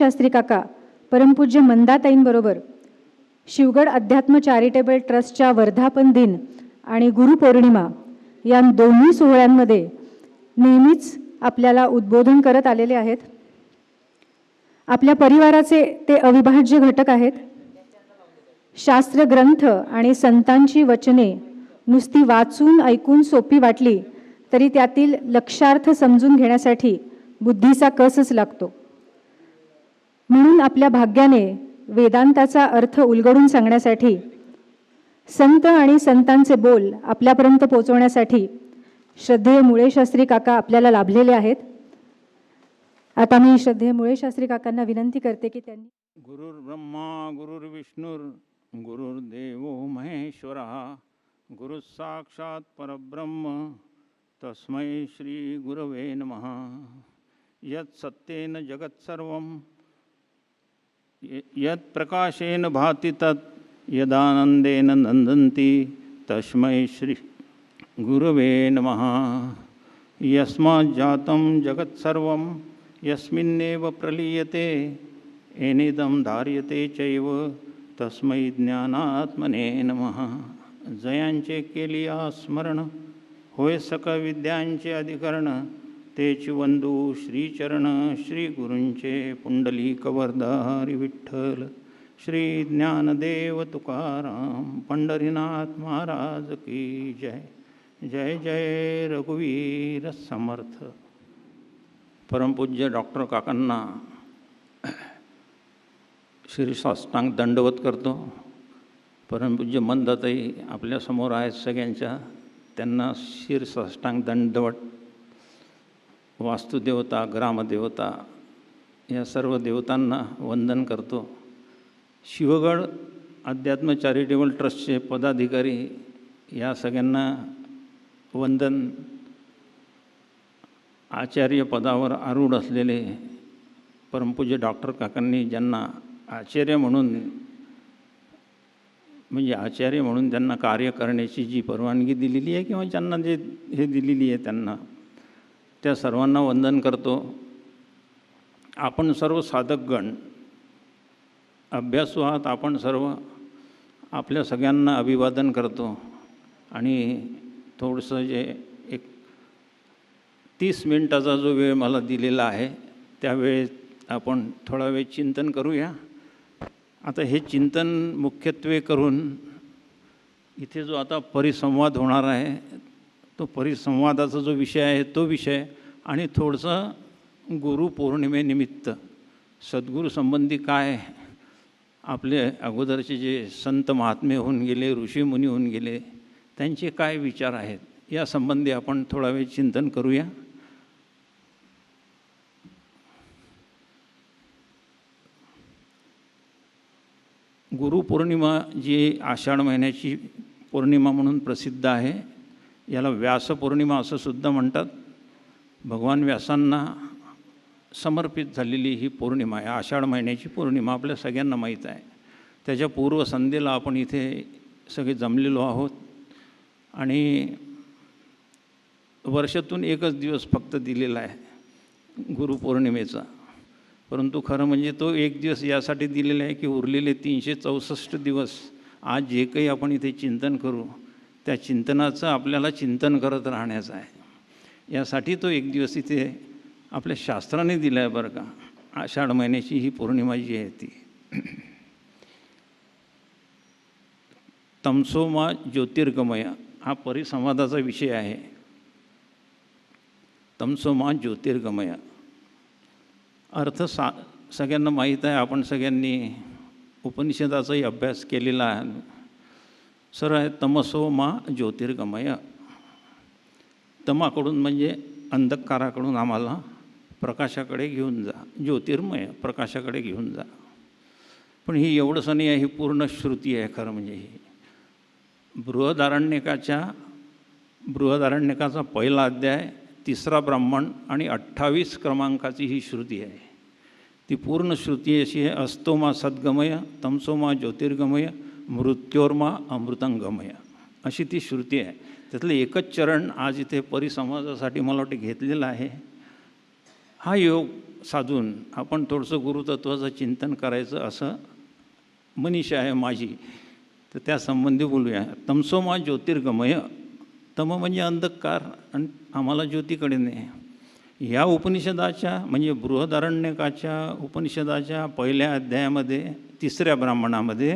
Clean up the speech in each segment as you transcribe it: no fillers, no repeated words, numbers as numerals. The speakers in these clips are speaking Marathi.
शास्त्री काका परमपूज्य मंदाताईंबरोबर शिवगड अध्यात्म चॅरिटेबल ट्रस्टच्या वर्धापन दिन आणि गुरुपौर्णिमा या दोन्ही सोहळ्यांमध्ये नेहमीच आपल्याला उद्बोधन करत आलेले आहेत. आपल्या परिवाराचे ते अविभाज्य घटक आहेत. शास्त्र ग्रंथ आणि संतांची वचने नुसती वाचून ऐकून सोपी वाटली तरी त्यातील लक्षार्थ समजून घेण्यासाठी बुद्धीचा कसच लागतो. म्हणून आपल्या भाग्याने वेदांताचा अर्थ उलगडून सांगण्यासाठी संत आणि संतांचे बोल आपल्यापर्यंत पोहोचवण्यासाठी श्रद्धेय मुळे शास्त्री काका आपल्याला लाभलेले आहेत. आता मी श्रद्धेय मुळे शास्त्री काकांना विनंती करते की त्यांनी गुरुर् ब्रह्मा गुरुर्विष्णुर् गुरुर्देवो महेश्वरः गुरुः साक्षात् परब्रह्म तस्मै श्री गुरवे नमः. यत् सत्येन जगत् सर्वं यत् प्रकाशेन भाति तत् यदानंदेन नंदन्ति तस्मै श्री गुरवे नमः. यस्मात् जातं जगत् सर्वं यस्मिन्नेव प्रलीयते येनेदं धार्यते चैव तस्मै ज्ञानात्मने नमः. जयांचे केलिया स्मरण होय सकळ विद्यांचे अधिकरण तेची वंदू श्रीचरण श्री गुरूंचे पुंडलिक वरदारी विठ्ठल श्री ज्ञानदेव तुकाराम पंढरीनाथ महाराज की जय. जय जय रघुवीर समर्थ. परमपूज्य डॉक्टर काकांना श्री साष्टांग दंडवत करतो. परमपूज्य मंदाताई आपल्यासमोर आहेत सगळ्यांच्या, त्यांना शिर साष्टांग दंडवत. वास्तुदेवता ग्रामदेवता या सर्व देवतांना वंदन करतो. शिवगड अध्यात्म चॅरिटेबल ट्रस्टचे पदाधिकारी या सगळ्यांना वंदन. आचार्य पदावर आरूढ असलेले परमपूज्य डॉक्टर काकांनी ज्यांना आचार्य म्हणून म्हणजे आचार्य म्हणून त्यांना कार्य करण्याची जी परवानगी दिलेली आहे किंवा ज्यांना जे हे दिलेली आहे त्यांना त्या सर्वांना वंदन करतो. आपण सर्व साधकगण अभ्यासू आहात. आपण सर्व आपल्या सगळ्यांना अभिवादन करतो आणि थोडंसं जे एक 30 मिनिटाचा जो वेळ मला दिलेला आहे त्या वेळेत आपण थोडा वेळ चिंतन करूया. आता हे चिंतन मुख्यत्वे करून इथे जो आता परिसंवाद होणार आहे तो परिसंवादाचा जो विषय आहे तो विषय आणि थोडंसं गुरुपौर्णिमेनिमित्त सद्गुरूसंबंधी काय आपले अगोदरचे जे संत महात्मे होऊन गेले ऋषीमुनी होऊन गेले त्यांचे काय विचार आहेत या संबंधी आपण थोडा वेळ चिंतन करूया. गुरुपौर्णिमा जी आषाढ महिन्याची पौर्णिमा म्हणून प्रसिद्ध आहे. याला व्यासपौर्णिमा असं सुद्धा म्हणतात. भगवान व्यासांना समर्पित झालेली ही पौर्णिमा आहे. आषाढ महिन्याची पौर्णिमा आपल्या सगळ्यांना माहीत आहे. त्याच्या पूर्वसंध्येला आपण इथे सगळे जमलेलो आहोत आणि वर्षातून एकच दिवस फक्त दिलेला आहे गुरुपौर्णिमेचा. परंतु खरं म्हणजे तो एक दिवस यासाठी दिलेला आहे की उरलेले 364 दिवस आज जे काही आपण इथे चिंतन करू त्या चिंतनाचं आपल्याला चिंतन करत राहण्याचं आहे. यासाठी तो एक दिवस इथे आपल्या शास्त्राने दिला आहे बरं का. आषाढ महिन्याची ही पौर्णिमा जी आहे ती तमसोमा ज्योतिर्गमय हा परिसंवादाचा विषय आहे. तमसोमा ज्योतिर्गमय अर्थ सगळ्यांना माहीत आहे. आपण सगळ्यांनी उपनिषदाचाही अभ्यास केलेला आहे. सरळ आहे तमसोमा ज्योतिर्गमय. तमाकडून म्हणजे अंधकाराकडून आम्हाला प्रकाशाकडे घेऊन जा. ज्योतिर्मय प्रकाशाकडे घेऊन जा. पण ही एवढंसं नाही आहे, ही पूर्ण श्रुती आहे खरं म्हणजे. ही बृहदारण्यकाचा पहिला अध्याय 3रा ब्राह्मण आणि 28 क्रमांकाची ही श्रुती आहे. ती पूर्ण श्रुती अशी आहे. अस्तोमा सद्गमय तमसोमा ज्योतिर्गमय मृत्योर्मा अमृतंगमय अशी ती श्रुती आहे. त्यातलं एकच चरण आज इथे परिसंवादासाठी मला वाटते घेतलेलं आहे. हा योग साधून आपण थोडंसं गुरुतत्वाचं चिंतन करायचं असं मनीषा आहे माझी. तर त्यासंबंधी बोलूया. तमसोमा ज्योतिर्गमय. तम म्हणजे अंधकार आणि आम्हाला ज्योतीकडे ने. या उपनिषदाच्या म्हणजे बृहदारण्यकाच्या उपनिषदाच्या पहिल्या अध्यायामध्ये 3ऱ्या ब्राह्मणामध्ये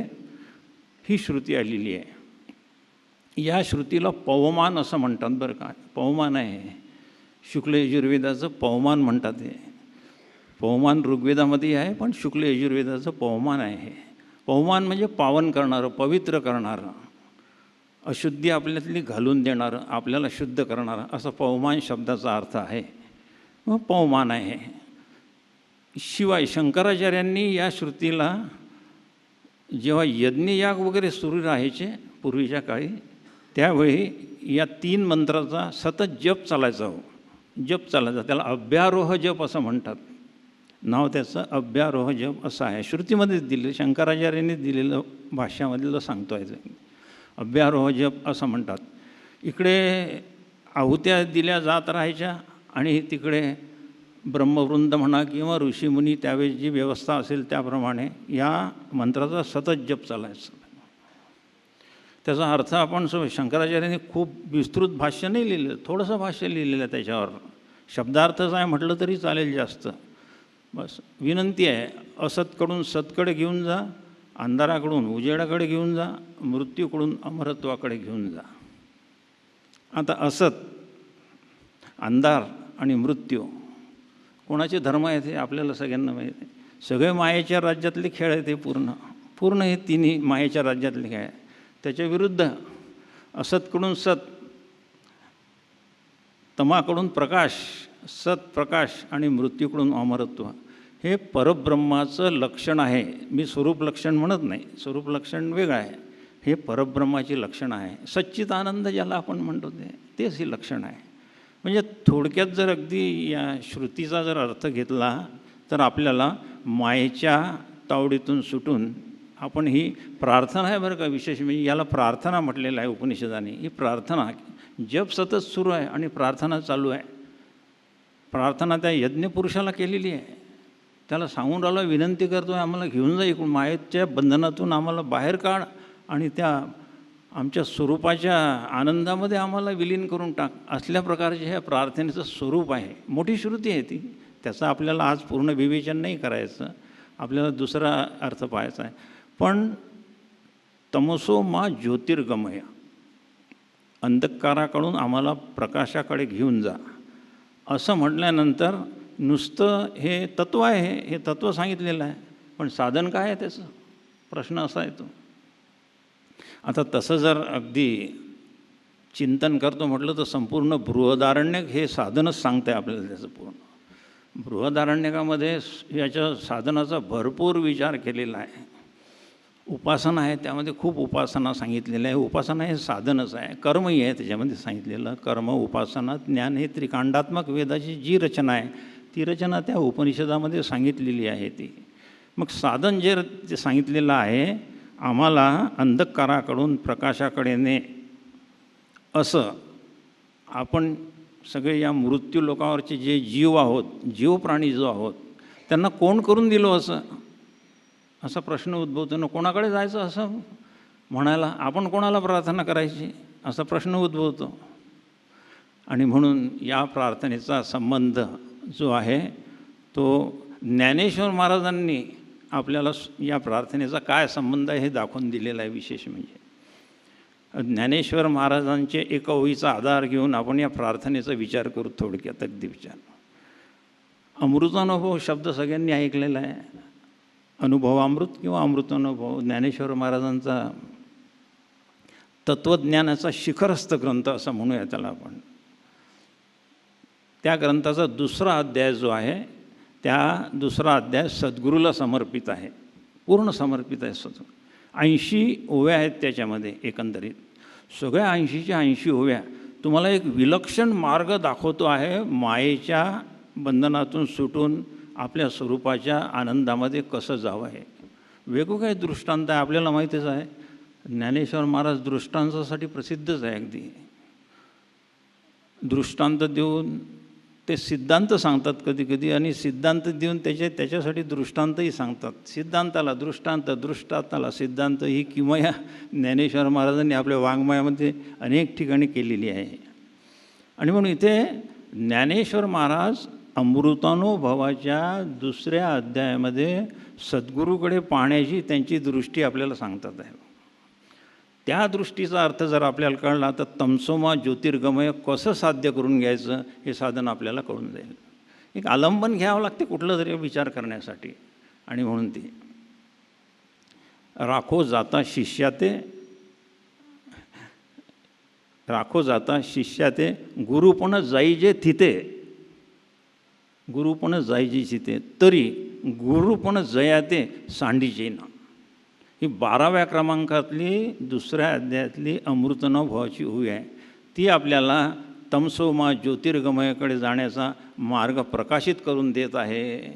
ही श्रुती आलेली आहे. या श्रुतीला पवमान असं म्हणतात बरं का. पवमान आहे, शुक्ल यजुर्वेदाचं पवमान म्हणतात. हे पवमान ऋग्वेदामध्ये आहे, पण शुक्ल यजुर्वेदाचं पवमान आहे. पवमान म्हणजे पावन करणारं, पवित्र करणारं, अशुद्धी आपल्यातली घालून देणारं, आपल्याला शुद्ध करणारं, असं पवमान शब्दाचा अर्थ आहे. मग पवमान आहे. शिवाय शंकराचार्यांनी या श्रुतीला जेव्हा यज्ञयाग वगैरे सुरू राहायचे पूर्वीच्या काळी, त्यावेळी या 3 मंत्राचा सतत जप चालायचा. जप चालायचा, त्याला अभ्यारोह जप असं म्हणतात. नाव त्याचं अभ्यारोह जप असं आहे. श्रुतीमध्येच दिलेलं, शंकराचार्यांनी दिलेलं भाष्यामधलं सांगतो आहे. अभ्यारोह जप असं म्हणतात. इकडे आहुत्या दिल्या जात राहायच्या आणि तिकडे ब्रह्मवृंद म्हणा किंवा ऋषीमुनी त्यावेळी जी व्यवस्था असेल त्याप्रमाणे या मंत्राचा सतत जप चालायचा. त्याचा अर्थ आपण शंकराचार्यांनी खूप विस्तृत भाष्य नाही लिहिलं, थोडंसं भाष्य लिहिलेलं आहे त्याच्यावर. शब्दार्थच आहे म्हटलं तरी चालेल जास्त. बस विनंती आहे, असतकडून सतकडे घेऊन जा, अंधाराकडून उजेडाकडे घेऊन जा, मृत्यूकडून अमरत्वाकडे घेऊन जा. आता असत, अंधार आणि मृत्यू कोणाचे धर्म आहेत हे आपल्याला सगळ्यांना माहीत आहे. सगळे मायेच्या राज्यातले खेळ आहेत हे. पूर्ण हे तिन्ही मायेच्या राज्यातले खेळ आहे. त्याच्या विरुद्ध असतकडून सत, तमाकडून प्रकाश, सत प्रकाश आणि मृत्यूकडून अमरत्व, हे परब्रह्माचं लक्षण आहे. मी स्वरूप लक्षण म्हणत नाही, स्वरूप लक्षण वेगळं आहे. हे परब्रह्माची लक्षण आहे. सच्चित आनंद ज्याला आपण म्हणतो तेच हे लक्षण आहे. म्हणजे थोडक्यात जर अगदी या श्रुतीचा जर अर्थ घेतला तर आपल्याला मायेच्या तावडीतून सुटून आपण ही प्रार्थना आहे बरं का. विशेष म्हणजे याला प्रार्थना म्हटलेलं आहे उपनिषदाने. ही प्रार्थना, जप सतत सुरू आहे आणि प्रार्थना चालू आहे. प्रार्थना त्या यज्ञपुरुषाला केलेली आहे. त्याला सांगून राहिला, विनंती करतो आहे, आम्हाला घेऊन जा इकडून, मायेच्या बंधनातून आम्हाला बाहेर काढ आणि त्या आमच्या स्वरूपाच्या आनंदामध्ये आम्हाला विलीन करून टाक. असल्या प्रकारचे ह्या प्रार्थनेचं स्वरूप आहे. मोठी श्रुती आहे ती. त्याचा आपल्याला आज पूर्ण विवेचन नाही करायचं, आपल्याला दुसरा अर्थ पाहायचा आहे. पण तमसो मा ज्योतिर्गमय, अंधकाराकडून आम्हाला प्रकाशाकडे घेऊन जा असं म्हटल्यानंतर नुसतं हे तत्व आहे, हे तत्व सांगितलेलं आहे, पण साधन काय आहे त्याचं, प्रश्न असा येतो. आता तसं जर अगदी चिंतन करतो म्हटलं तर संपूर्ण बृहदारण्यक हे साधनच सांगतं आहे आपल्याला. त्याचं पूर्ण बृहदारण्यकामध्ये याच्या साधनाचा भरपूर विचार केलेला आहे. उपासना आहे, त्यामध्ये खूप उपासना सांगितलेल्या आहे. उपासना हे साधनच आहे. कर्मही आहे त्याच्यामध्ये सांगितलेलं. कर्म, उपासना, ज्ञान हे त्रिकांडात्मक वेदाची जी रचना आहे ती रचना त्या उपनिषदामध्ये सांगितलेली आहे ती. मग साधन जे ते सांगितलेलं आहे, आम्हाला अंधकाराकडून प्रकाशाकडे ने, असं आपण सगळे या मृत्यू लोकावरचे जे जीव आहोत, जीव प्राणी जो आहोत, त्यांना कोण करून दिलं असं, असा प्रश्न उद्भवतो ना. कोणाकडे जायचं असं म्हणायला, आपण कोणाला प्रार्थना करायची असा प्रश्न उद्भवतो. आणि म्हणून या प्रार्थनेचा संबंध जो आहे तो ज्ञानेश्वर महाराजांनी आपल्याला या प्रार्थनेचा काय संबंध आहे हे दाखवून दिलेला आहे. विशेष म्हणजे ज्ञानेश्वर महाराजांचे एका ओळीचा आधार घेऊन आपण या प्रार्थनेचा विचार करू थोडक्यात, अगदी विचार. अमृतानुभव शब्द सगळ्यांनी ऐकलेला आहे. अनुभवामृत किंवा अमृतानुभव ज्ञानेश्वर महाराजांचा तत्त्वज्ञानाचा शिखरस्थ ग्रंथ असं म्हणूया त्याला आपण. त्या ग्रंथाचा दुसरा अध्याय जो आहे, त्या दुसरा अध्याय सद्गुरूला समर्पित आहे, पूर्ण समर्पित आहे. 80 ओव्या आहेत त्याच्यामध्ये एकंदरीत. सगळ्या 80च्या 80 ओव्या तुम्हाला एक विलक्षण मार्ग दाखवतो आहे, मायेच्या बंधनातून सुटून आपल्या स्वरूपाच्या आनंदामध्ये कसं जावं आहे. वेगवेगळे दृष्टांत आहे, आपल्याला माहितीच आहे. ज्ञानेश्वर महाराज दृष्टांतासाठी प्रसिद्धच आहे. अगदी दृष्टांत देऊन ते सिद्धांत सांगतात कधी कधी, आणि सिद्धांत देऊन त्याच्यासाठी दृष्टांतही सांगतात. सिद्धांताला दृष्टांत, दृष्टांताला सिद्धांत, ही किमया ज्ञानेश्वर महाराजांनी आपल्या वाङ्मयामध्ये अनेक ठिकाणी केलेली आहे. आणि म्हणून इथे ज्ञानेश्वर महाराज अमृतानुभवाच्या 2ऱ्या अध्यायामध्ये सद्गुरूकडे पाहण्याची त्यांची दृष्टी आपल्याला सांगतात आहे. त्या दृष्टीचा अर्थ जर आपल्याला कळला तर तमसोमा ज्योतिर्गमय कसं साध्य करून घ्यायचं हे साधन आपल्याला कळून जाईल. एक आलंबन घ्यावं लागते कुठलं तरी विचार करण्यासाठी. आणि म्हणून ती राखो जाता शिष्याते गुरुपण जाईजे थिते, गुरुपण जाईजे थिते तरी गुरुपण जयाते सांडीचे ना. ही 12व्या क्रमांकातली 2ऱ्या अध्यायातली अमृतानुभवाची ओवी आहे. ती आपल्याला तमसोमा ज्योतिर्गमयाकडे जाण्याचा मार्ग प्रकाशित करून देत आहे.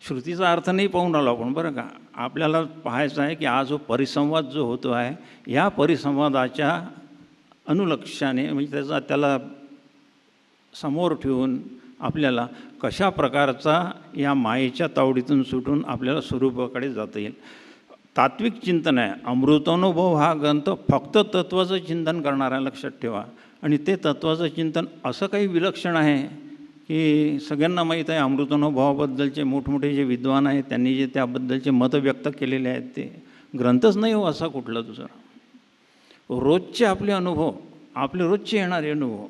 श्रुतीचा अर्थ नाही पाहून आलो आपण बरं का. आपल्याला पाहायचं आहे की हा जो परिसंवाद जो होतो आहे, या परिसंवादाच्या अनुलक्षाने म्हणजे त्याला समोर ठेवून आपल्याला कशा प्रकारचा या मायेच्या तावडीतून सुटून आपल्याला स्वरूपाकडे जाता येईल. तात्विक चिंतन आहे. अमृतानुभव हा ग्रंथ फक्त तत्त्वाचं चिंतन करणारा, लक्षात ठेवा. आणि ते तत्त्वाचं चिंतन असं काही विलक्षण आहे की सगळ्यांना माहीत आहे. अमृतानुभवाबद्दलचे मोठमोठे जे विद्वान आहेत त्यांनी जे त्याबद्दलचे मतं व्यक्त केलेले आहेत, ते ग्रंथच नाही हो असा कुठला दुसरा. रोजचे आपले अनुभव, आपले रोजचे येणारे अनुभव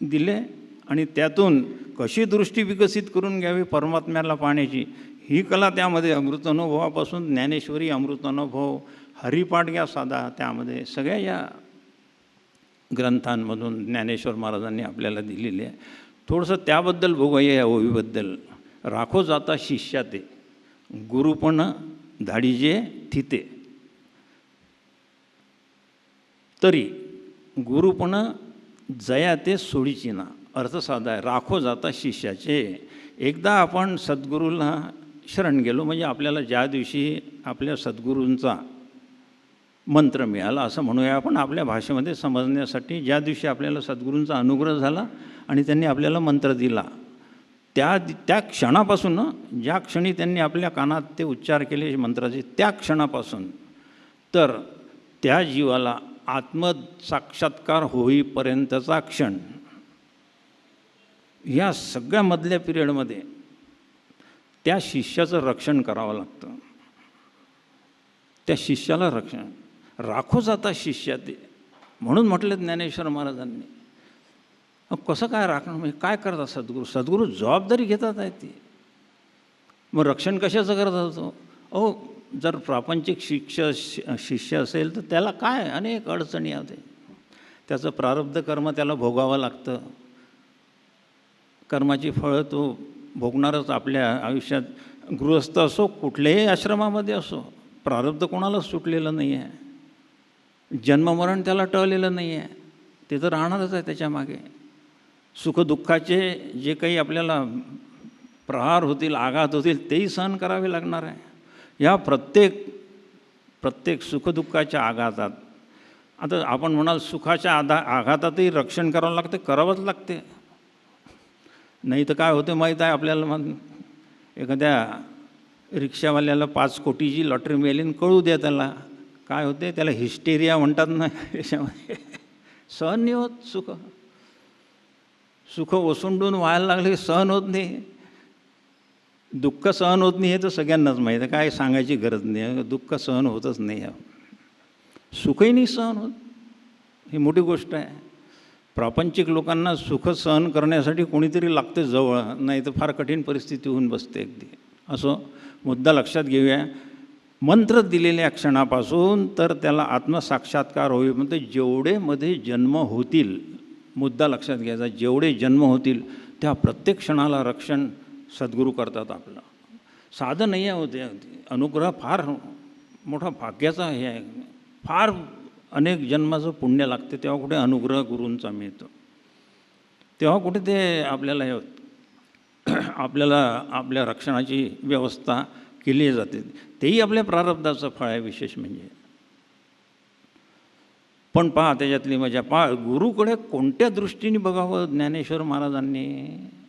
दिले आणि त्यातून कशी दृष्टी विकसित करून घ्यावी परमात्म्याला पाहण्याची, ही कला त्यामध्ये अमृतानुभवापासून ज्ञानेश्वरी अमृतानुभव, हरिपाठ घ्या साधा, त्यामध्ये सगळ्या या ग्रंथांमधून ज्ञानेश्वर महाराजांनी आपल्याला दिलेले आहे. थोडंसं त्याबद्दल बघूया. या ओवीबद्दल. राखो जाता शिष्याते गुरुपण धाडीजे थिते तरी गुरुपण जया ते सोडीची ना. अर्थ साधा आहे. राखो जाता शिष्याचे. एकदा आपण सद्गुरूला शरण गेलो म्हणजे आपल्याला ज्या दिवशी आपल्या सद्गुरूंचा मंत्र मिळाला असं म्हणूया आपण आपल्या भाषेमध्ये समजण्यासाठी, ज्या दिवशी आपल्याला सद्गुरूंचा अनुग्रह झाला आणि त्यांनी आपल्याला मंत्र दिला, त्या क्षणापासून, ज्या क्षणी त्यांनी आपल्या कानात ते उच्चार केले मंत्राचे, त्या क्षणापासून तर त्या जीवाला आत्मसाक्षात्कार होईपर्यंतचा क्षण, या सगळ्या मधल्या पिरियडमध्ये त्या शिष्याचं रक्षण करावं लागतं. त्या शिष्याला रक्षण राखो जाता शिष्या ते म्हणून म्हटलं ज्ञानेश्वर महाराजांनी. कसं काय राखणं म्हणजे काय करतात सद्गुरू? सद्गुरू जबाबदारी घेतात आहे ती. मग रक्षण कशाचं करतात तो? अहो, जर प्रापंचिक शिष्य असेल तर त्याला काय अनेक अडचणी होते. त्याचं प्रारब्ध कर्म त्याला भोगावं लागतं. कर्माची फळं तो भोगणारच आपल्या आयुष्यात. गृहस्थ असो, कुठल्याही आश्रमामध्ये असो, प्रारब्ध कोणालाच सुटलेलं नाही आहे. जन्ममरण त्याला टळलेलं नाही आहे. ते तर राहणारच आहे त्याच्यामागे. सुखदुःखाचे जे काही आपल्याला प्रहार होतील, आघात होतील, तेही सहन करावे लागणार आहे. या प्रत्येक सुखदुःखाच्या आघातात, आता आपण म्हणाल सुखाच्या आघातातही रक्षण करावं लागते, करावंच लागते. नाही तर काय होतं माहीत आहे आपल्याला? मग एखाद्या रिक्षावाल्याला 5 कोटीची लॉटरी मिळाली आणि कळू द्या त्याला, काय होते? त्याला हिस्टेरिया म्हणतात ना याच्यामध्ये. सहन नाही होत सुख ओसंडून व्हायला लागले, सहन होत नाही. दुःख सहन होत नाही हे तर सगळ्यांनाच माहीत आहे, काय सांगायची गरज नाही. दुःख सहन होतच नाही, सुखही नाही सहन होत. ही मोठी गोष्ट आहे. प्रापंचिक लोकांना सुख सहन करण्यासाठी कोणीतरी लागते जवळ, नाही तर फार कठीण परिस्थिती होऊन बसते अगदी. असं मुद्दा लक्षात घेऊया. मंत्र दिलेल्या क्षणापासून तर त्याला आत्मसाक्षात्कार होईल. म्हणजे जेवढे मध्ये जन्म होतील, मुद्दा लक्षात घ्यायचा, जेवढे जन्म होतील त्या प्रत्येक क्षणाला रक्षण सद्गुरू करतात आपलं. साधं नाही आहे होते. अनुग्रह फार मोठा भाग्याचा हे आहे. फार अनेक जन्माचं पुण्य लागते तेव्हा कुठे अनुग्रह गुरूंचा मिळतो, तेव्हा कुठे ते आपल्याला हे आपल्याला आपल्या रक्षणाची व्यवस्था केली जाते. तेही आपल्या प्रारब्धाचं फळ आहे. विशेष म्हणजे पण पहा त्याच्यातली मजा, पहा गुरुकडे कोणत्या दृष्टीने बघावं ज्ञानेश्वर महाराजांनी.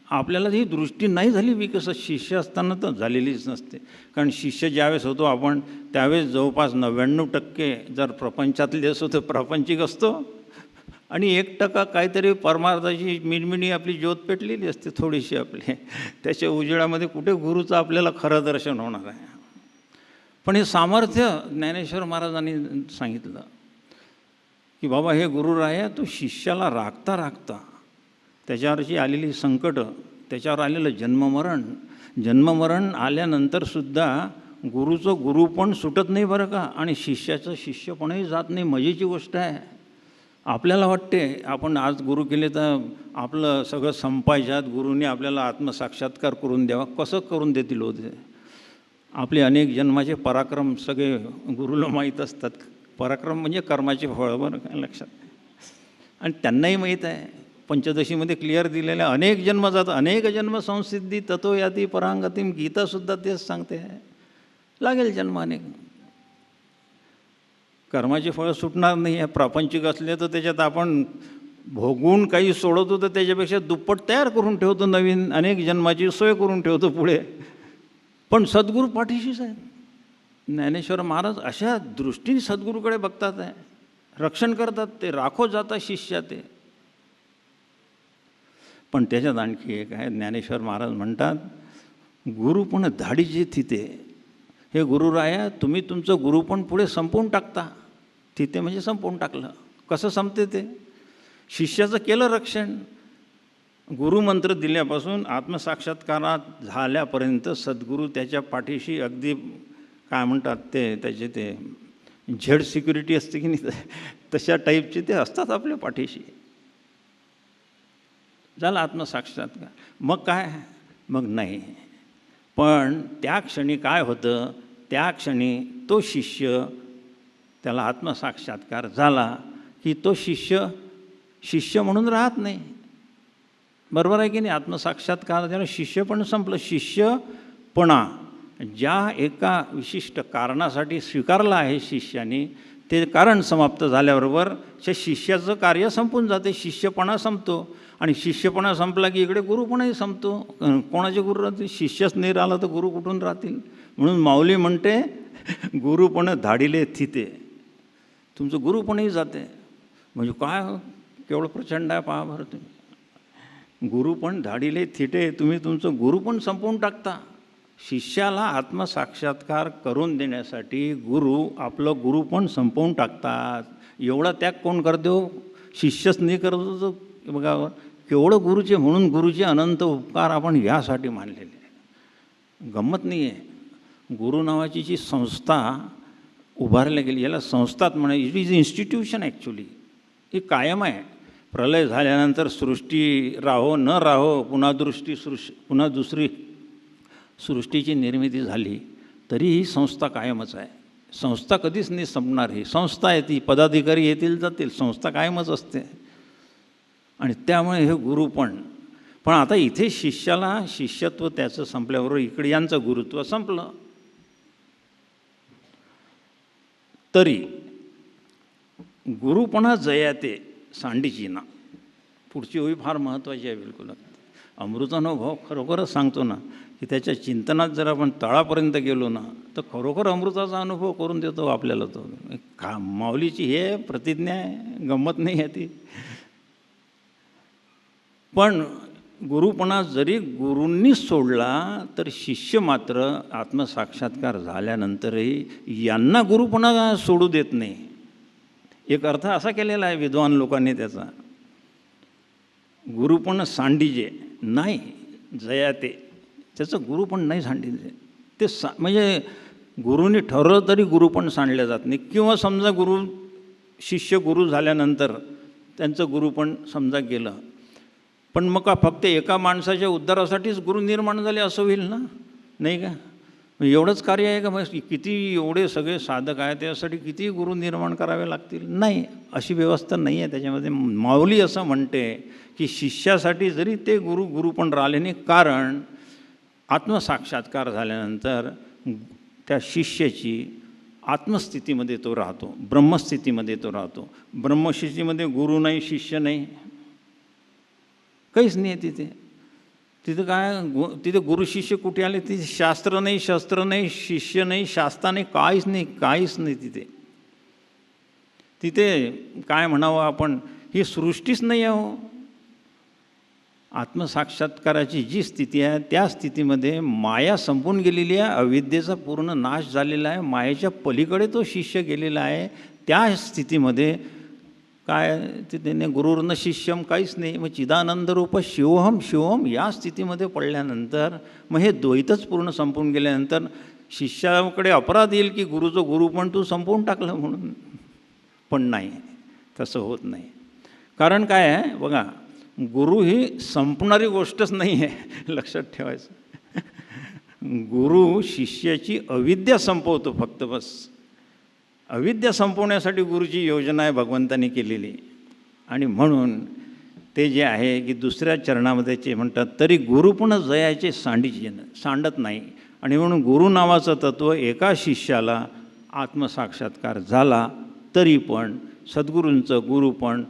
आपल्याला ही दृष्टी नाही झाली विकसित शिष्य असताना तर झालेलीच नसते. कारण शिष्य ज्यावेळेस होतो आपण त्यावेळेस जवळपास 99% जर प्रपंचातले असो तर प्रापंचिक असतो आणि 1% काहीतरी परमार्थाची मिणमिणी आपली ज्योत पेटलेली असते थोडीशी आपली. त्याच्या उजेडामध्ये कुठे गुरुचं आपल्याला खरं दर्शन होणार आहे. पण हे सामर्थ्य ज्ञानेश्वर महाराजांनी सांगितलं की बाबा हे गुरुराया तू शिष्याला राखता राखता त्याच्यावरची आलेली संकटं, त्याच्यावर आलेलं जन्ममरण आल्यानंतरसुद्धा गुरुचं गुरुपण सुटत नाही बरं का, आणि शिष्याचं शिष्यपणही जात नाही. मजेची गोष्ट आहे. आपल्याला वाटते आपण आज गुरु केले तर आपलं सगळं संपायच्यात, गुरुने आपल्याला आत्मसाक्षात्कार करून द्यावा. कसं करून देतील होते? आपले अनेक जन्माचे पराक्रम सगळे गुरुला माहीत असतात. पराक्रम म्हणजे कर्माचे फळ, बरं का लक्षात. आणि त्यांनाही माहीत आहे, पंचदशीमध्ये क्लिअर दिलेल्या अनेक जन्म जातात, अनेक जन्म संसिद्धी ततो याती परांगतीम. गीतासुद्धा तेच सांगते आहे, लागेल जन्म अनेक. कर्माचे फळं सुटणार नाही आहे. प्रापंचिक असले तर त्याच्यात आपण भोगून काही सोडवतो तर त्याच्यापेक्षा दुप्पट तयार करून ठेवतो, नवीन अनेक जन्माची सोय करून ठेवतो पुढे. पण सद्गुरू पाठीशीच आहेत. ज्ञानेश्वर महाराज अशा दृष्टीने सद्गुरूकडे बघतात आहे, रक्षण करतात ते, राखो जाता शिष्या ते. पण त्याच्यात आणखी एक आहे. ज्ञानेश्वर महाराज म्हणतात गुरुपण धाडीचे थिते. हे गुरुराया तुम्ही तुमचं गुरुपण पुढे संपवून टाकता. थिते म्हणजे संपवून टाकलं. कसं संपते ते? शिष्याचं केलं रक्षण. गुरुमंत्र दिल्यापासून आत्मसाक्षात्कारात झाल्यापर्यंत सद्गुरू त्याच्या पाठीशी अगदी काय म्हणतात ते त्याचे ते झेड सिक्युरिटी असते की नाही, तशा टाईपचे ते असतात आपल्या पाठीशी. झालं आत्मसाक्षात्कार. मग काय? मग नाही. पण त्या क्षणी काय होतं, त्या क्षणी तो शिष्य, त्याला आत्मसाक्षात्कार झाला की तो शिष्य म्हणून राहत नाही. बरोबर आहे की नाही? आत्मसाक्षात्कार झाला, शिष्यपण संपलं. शिष्यपणा ज्या एका विशिष्ट कारणासाठी स्वीकारलं आहे शिष्याने, ते कारण समाप्त झाल्याबरोबर त्या शिष्याचं कार्य संपून जाते, शिष्यपणा संपतो. आणि शिष्यपणा संपला की इकडे गुरुपणाही संपतो. कोणाचे गुरु राहतील? शिष्यच नाही राहिला तर गुरु कुठून राहतील? म्हणून माऊली म्हणते गुरुपण धाडिले थिते. तुमचं गुरुपणही जाते. म्हणजे काय केवढं प्रचंड आहे पहा बरं तुम्ही. गुरुपण धाडिले थिटे, तुम्ही तुमचं गुरुपण संपवून टाकता. शिष्याला आत्मसाक्षात्कार करून देण्यासाठी गुरु आपलं गुरुपण संपवून टाकतात. एवढा त्याग कोण करतो? शिष्यच नाही करतो तर बघा केवढं गुरुचे. म्हणून गुरुचे अनंत उपकार आपण यासाठी मानलेले आहे. गंमत नाही आहे. गुरु नावाची जी संस्था उभारल्या गेली, याला संस्थात म्हणा, इट इज इन्स्टिट्यूशन ॲक्च्युली. ही कायम आहे. प्रलय झाल्यानंतर सृष्टी राहो न राहो, पुन्हा दुसरी सृष्टीची निर्मिती झाली तरी ही संस्था कायमच आहे. संस्था कधीच नाही संपणार. ही संस्था आहे, ती पदाधिकारी येतील जातील, संस्था कायमच असते. आणि त्यामुळे हे गुरुपण. पण आता इथे शिष्याला शिष्यत्व त्याचं संपल्याबरोबर इकडे यांचं गुरुत्व संपलं. तरी गुरुपणा जयाते सांडीची ना, पुढची ओळी फार महत्त्वाची आहे. बिलकुल अमृतानुभव खरोखरच सांगतो ना की त्याच्या चिंतनात जर आपण तळापर्यंत गेलो ना तर खरोखर अमृताचा अनुभव करून देतो आपल्याला तो. का माऊलीची हे प्रतिज्ञा आहे, गंमत नाही आहे ती. पण गुरुपणा जरी गुरूंनी सोडला तर शिष्य मात्र आत्मसाक्षात्कार झाल्यानंतरही यांना गुरुपणा सोडू देत नाही. एक अर्थ असा केलेला आहे विद्वान लोकांनी त्याचा. गुरुपण सांडीजे नाही जयाते, त्याचं गुरुपण नाही सांडीजे. ते म्हणजे गुरुनी ठरवलं तरी गुरुपण सांडलं जात नाही. किंवा समजा शिष्य गुरु झाल्यानंतर त्यांचं गुरुपण समजा गेलं, पण मग का फक्त एका माणसाच्या उद्धारासाठीच गुरु निर्माण झाले असं होईल ना? नाही का? एवढंच कार्य आहे का? मग किती एवढे सगळे साधक आहेत त्यासाठी किती गुरु निर्माण करावे लागतील? नाही, अशी व्यवस्था नाही आहे त्याच्यामध्ये. माऊली असं म्हणते की शिष्यासाठी जरी ते गुरु पण राहिले नाही, कारण आत्मसाक्षात्कार झाल्यानंतर त्या शिष्याची आत्मस्थितीमध्ये तो राहतो, ब्रह्मस्थितीमध्ये तो राहतो. ब्रह्मस्थितीमध्ये गुरु नाही, शिष्य नाही, काहीच नाही आहे तिथे. तिथं काय तिथे गुरु शिष्य कुठे आले? तिथे शास्त्र नाही, शस्त्र नाही, शिष्य नाही, शास्त्र नाही, काहीच नाही, काहीच नाही तिथे. तिथे काय म्हणावं आपण, ही सृष्टीच नाही आहे हो. आत्मसाक्षात्काराची जी स्थिती आहे त्या स्थितीमध्ये माया संपून गेलेली आहे, अविद्येचा पूर्ण नाश झालेला आहे, मायेच्या पलीकडे तो शिष्य गेलेला आहे. त्या स्थितीमध्ये काय तिथे गुरुर्न शिष्यम, काहीच नाही. मग चिदानंद रूप शिवोहम शिवोहम या स्थितीमध्ये पडल्यानंतर मग हे द्वैतच पूर्ण संपून गेल्यानंतर शिष्याकडे अपराध येईल की गुरुचं गुरु पण तू संपवून टाकलं म्हणून. पण नाही, तसं होत नाही. कारण काय आहे बघा, गुरु ही संपणारी गोष्टच नाही आहे, लक्षात ठेवायचं. गुरु शिष्याची अविद्या संपवतो फक्त, बस. अविद्या संपवण्यासाठी गुरुची योजना आहे भगवंतांनी केलेली. आणि म्हणून ते जे आहे की दुसऱ्या चरणामध्ये ते म्हणतात, तरी गुरु पण जयाचे सांडत नाही. आणि म्हणून गुरु नावाचं तत्त्व एका शिष्याला आत्मसाक्षात्कार झाला तरी पण सद्गुरूंचं गुरुपण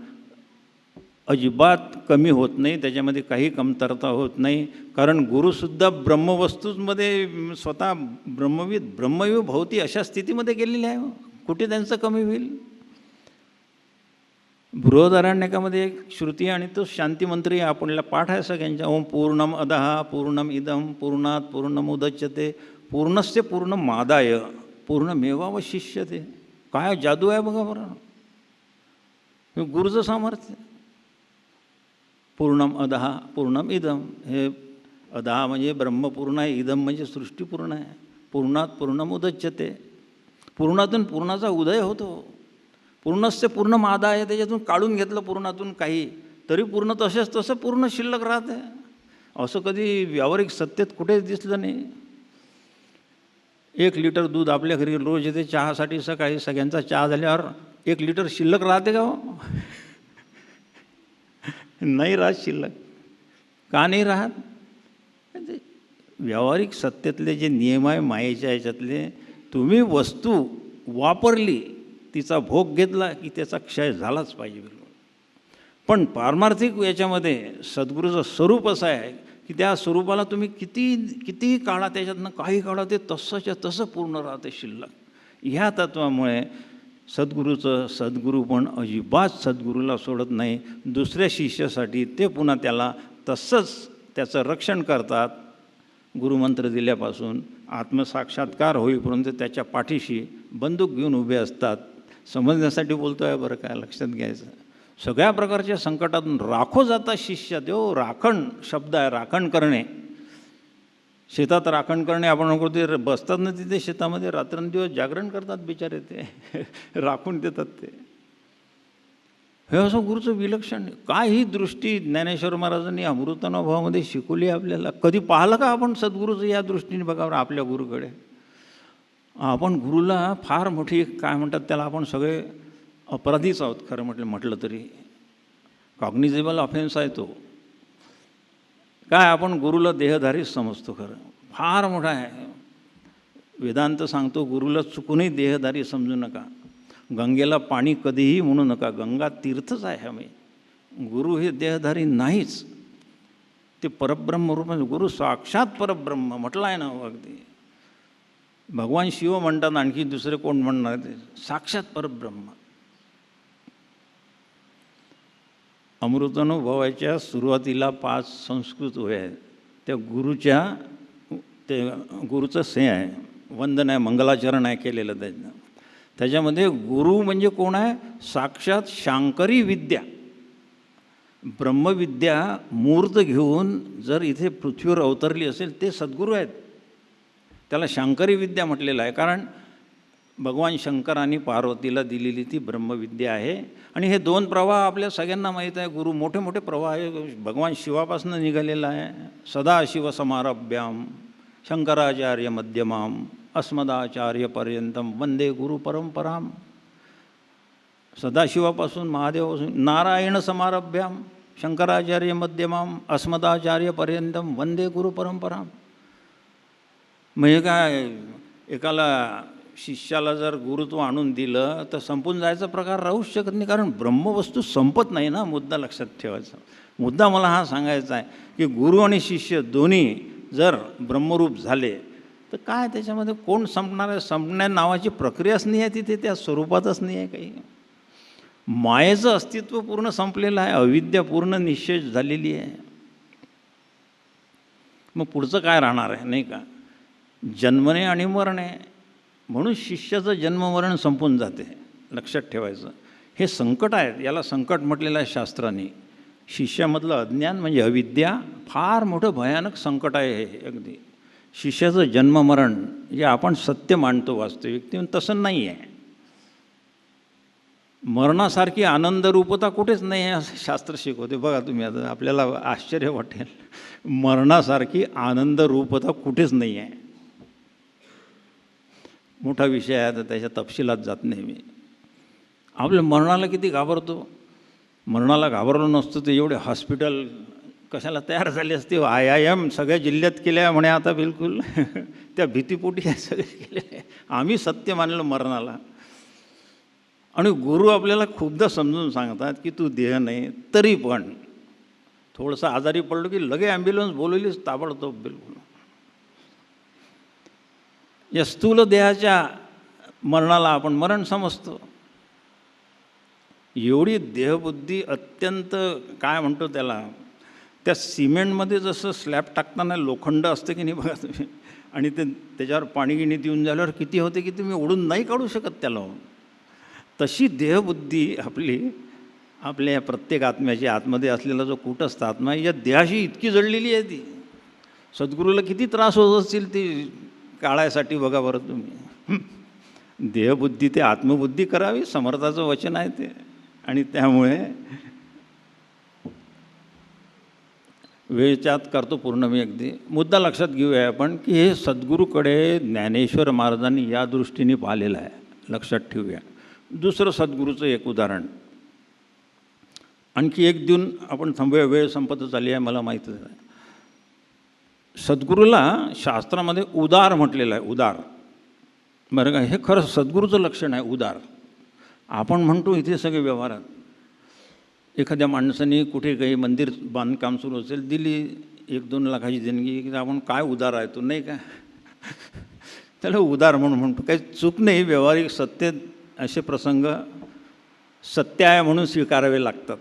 अजिबात कमी होत नाही, त्याच्यामध्ये काही कमतरता होत नाही. कारण गुरुसुद्धा ब्रह्मवस्तूंमध्ये स्वतः ब्रह्मविद भवती अशा स्थितीमध्ये गेलेले आहे. कुठे त्यांचं कमी होईल? बृहदारण्यकामध्ये एक श्रुती आणि तो शांतिमंत्री आपल्याला पाठ आहे सगळ्यांच्या. ओम पूर्णम अदहा पूर्णम इदम पूर्णात पूर्णमुदच्यते पूर्णस्य पूर्णमादाय पूर्णमेवावशिष्यते. काय जादू आहे बघा बरं, गुरुचं सामर्थ्य. पूर्णम अदहा पूर्णम इदम, हे अदहा म्हणजे ब्रह्मपूर्ण आहे, इदम म्हणजे सृष्टीपूर्ण आहे. पूर्णात पूर्णमुदच्यते, पूर्णातून पूर्णाचा उदय होतो. पूर्णस्य पूर्ण मादा आहे, त्याच्यातून काढून घेतलं पूर्णातून काही तरी पूर्ण तसेच तसं पूर्ण शिल्लक राहते. असं कधी व्यावहारिक सत्तेत कुठेच दिसलं नाही. 1 लिटर दूध आपल्या घरी रोज येते चहासाठी, सकाळी सगळ्यांचा चहा झाल्यावर 1 लिटर शिल्लक राहते का हो? नाही राहत शिल्लक. का नाही राहत? व्यावहारिक सत्तेतले जे नियम आहे मायेच्या याच्यातले, तुम्ही वस्तू वापरली, तिचा भोग घेतला की त्याचा क्षय झालाच पाहिजे बिलकुल. पण पारमार्थिक याच्यामध्ये सद्गुरूचं स्वरूप असं आहे की त्या स्वरूपाला तुम्ही किती काळा त्याच्यातनं काही काळा ते तसंच्या तसं पूर्ण राहते शिल्लक. ह्या तत्वामुळे सद्गुरूचं सद्गुरू पण अजिबात सद्गुरूला सोडत नाही. दुसऱ्या शिष्यासाठी ते पुन्हा त्याला तसंच त्याचं रक्षण करतात. गुरुमंत्र दिल्यापासून आत्मसाक्षात्कार होईपर्यंत त्याच्या पाठीशी बंदूक घेऊन उभे असतात. समजण्यासाठी बोलतो आहे बरं, काय लक्षात घ्यायचं. सगळ्या प्रकारच्या संकटातून राखो जाता शिष्य. तो राखण शब्द आहे, राखण करणे. शेतात राखण करणे आपण म्हणतो, ते बसतात ना तिथे शेतामध्ये रात्रंदिवस जागरण करतात बिचारे, ते राखून देतात ते. हे असं गुरुचं विलक्षण. काय ही दृष्टी ज्ञानेश्वर महाराजांनी अमृतानुभवामध्ये शिकवली आपल्याला. कधी पाहिलं का आपण सद्गुरूचं या दृष्टीने बघावं आपल्या गुरुकडे? आपण गुरुला फार मोठी काय म्हणतात त्याला, आपण सगळे अपराधीच आहोत खरं म्हटलं तरी. कॉग्निझेबल ऑफेन्स आहे तो. काय आपण गुरुला देहधारीच समजतो. खरं फार मोठा आहे. वेदांत सांगतो गुरुला चुकूनही देहधारी समजू नका. गंगेला पाणी कधीही म्हणू नका, गंगा तीर्थच आहे. आम्ही गुरु हे देहधारी नाहीच, ते परब्रह्म रूप. गुरु साक्षात परब्रह्म म्हटलं आहे ना अगदी. भगवान शिव म्हणतात, आणखी दुसरे कोण म्हणणार ते? साक्षात परब्रह्म. अमृतानुभवाच्या सुरुवातीला 5 संस्कृत ओव्या आहेत. त्या गुरुच्या, ते गुरुचं से आहे, वंदन आहे, मंगलाचरण आहे केलेलं त्याचं. त्याच्यामध्ये गुरु म्हणजे कोण आहे? साक्षात शांकरी विद्या, ब्रह्मविद्या मूर्त घेऊन जर इथे पृथ्वीवर अवतरली असेल ते सद्गुरू आहेत. त्याला शांकरी विद्या म्हटलेलं आहे. कारण भगवान शंकरांनी पार्वतीला दिलेली ती ब्रह्मविद्या आहे. आणि हे 2 प्रवाह आपल्या सगळ्यांना माहीत आहे. गुरु मोठे मोठे प्रवाह आहे. भगवान शिवापासून निघालेला आहे. सदाशिवसमारभ्याम शंकराचार्य मध्यमाम अस्मदाचार्यपर्यंतम वंदे गुरुपरंपराम. सदाशिवापासून महादेवापासून नारायण समारभ्याम शंकराचार्य मध्यमाम अस्मदाचार्यपर्यंतम वंदे गुरुपरंपराम. म्हणजे काय, एकाला शिष्याला जर गुरुत्व आणून दिलं तर संपून जायचा प्रकार राहूच शकत नाही, कारण ब्रह्मवस्तू संपत नाही ना. मुद्दा लक्षात ठेवायचा. मुद्दा मला हा सांगायचा आहे की गुरु आणि शिष्य दोन्ही जर ब्रह्मरूप झाले तर काय त्याच्यामध्ये कोण संपणार आहे? संपण्या नावाची प्रक्रियाच नाही आहे तिथे, त्या स्वरूपातच नाही आहे काही. मायेचं अस्तित्व पूर्ण संपलेलं आहे, अविद्या पूर्ण निश्चय झालेली आहे. मग पुढचं काय राहणार आहे, नाही का? जन्मणे आणि मरणे. म्हणून शिष्याचं जन्ममरण संपून जाते, लक्षात ठेवायचं. हे संकट आहेत, याला संकट म्हटलेलं आहे शास्त्राने. शिष्यामधलं अज्ञान म्हणजे अविद्या फार मोठं भयानक संकट आहे हे. अगदी शिष्याचं जन्ममरण जे आपण सत्य मानतो वास्तविक, ते तसं नाही आहे. मरणासारखी आनंदरूपता कुठेच नाही आहे असं शास्त्र शिकवते. बघा तुम्ही, आता आपल्याला आश्चर्य वाटेल, मरणासारखी आनंदरूपता कुठेच नाही आहे. मोठा विषय आहे, तर त्याच्या तपशिलात जात नाही मी. आपल्या मरणाला किती घाबरतो. मरणाला घाबरलो नसतो तर एवढे हॉस्पिटल कशाला तयार झाले असते. IIM सगळ्या जिल्ह्यात केल्या म्हणे आता, बिलकुल त्या भीतीपोटी आहे सगळे केलेले. आम्ही सत्य मानलं मरणाला. आणि गुरु आपल्याला खूपदा समजून सांगतात की तू देह नाही, तरी पण थोडंसं आजारी पडलो की लगे ॲम्ब्युलन्स बोलवलीच ताबडतोब. बिलकुल या स्थूल देहाच्या मरणाला आपण मरण समजतो. एवढी देहबुद्धी अत्यंत, काय म्हणतो त्याला, त्या सिमेंटमध्ये जसं स्लॅब टाकताना लोखंड असतं की नाही बघा तुम्ही, आणि त्याच्यावर पाणी गिणी देऊन झाल्यावर किती होते की तुम्ही ओढून नाही काढू शकत त्याला. तशी देहबुद्धी आपली, आपल्या प्रत्येक आत्म्याची, आतमध्ये असलेला जो कूटस्थ आत्मा या देहाशी इतकी जडलेली आहे ती. सद्गुरूला किती त्रास होत असतील ती काळायसाठी, बघा बरं तुम्ही. देहबुद्धी ते आत्मबुद्धी करावी, समर्थाचं वचन आहे ते. आणि त्यामुळे वेळच्यात करतो पूर्ण मी. अगदी मुद्दा लक्षात घेऊया आपण की हे सद्गुरूकडे ज्ञानेश्वर महाराजांनी या दृष्टीने पाहिलेलं आहे, लक्षात ठेवूया. दुसरं सद्गुरूचं एक उदाहरण आणखी एक देऊन आपण थांबूया, वेळ संपत आली आहे मला माहीतच आहे. सद्गुरूला शास्त्रामध्ये उदार म्हटलेलं आहे, उदार. बरं का, हे खरं सद्गुरूचं लक्षण आहे, उदार. आपण म्हणतो इथे सगळे व्यवहारात, एखाद्या माणसाने कुठे काही मंदिर बांधकाम सुरू असेल, दिली 1-2 लाखाची देणगी, की आपण काय उदार आहे तो, नाही का, त्याला उदार म्हणून म्हणतो. काही चूक नाही, व्यावहारिक सत्य असे प्रसंग सत्य आहे म्हणून स्वीकारावे लागतात.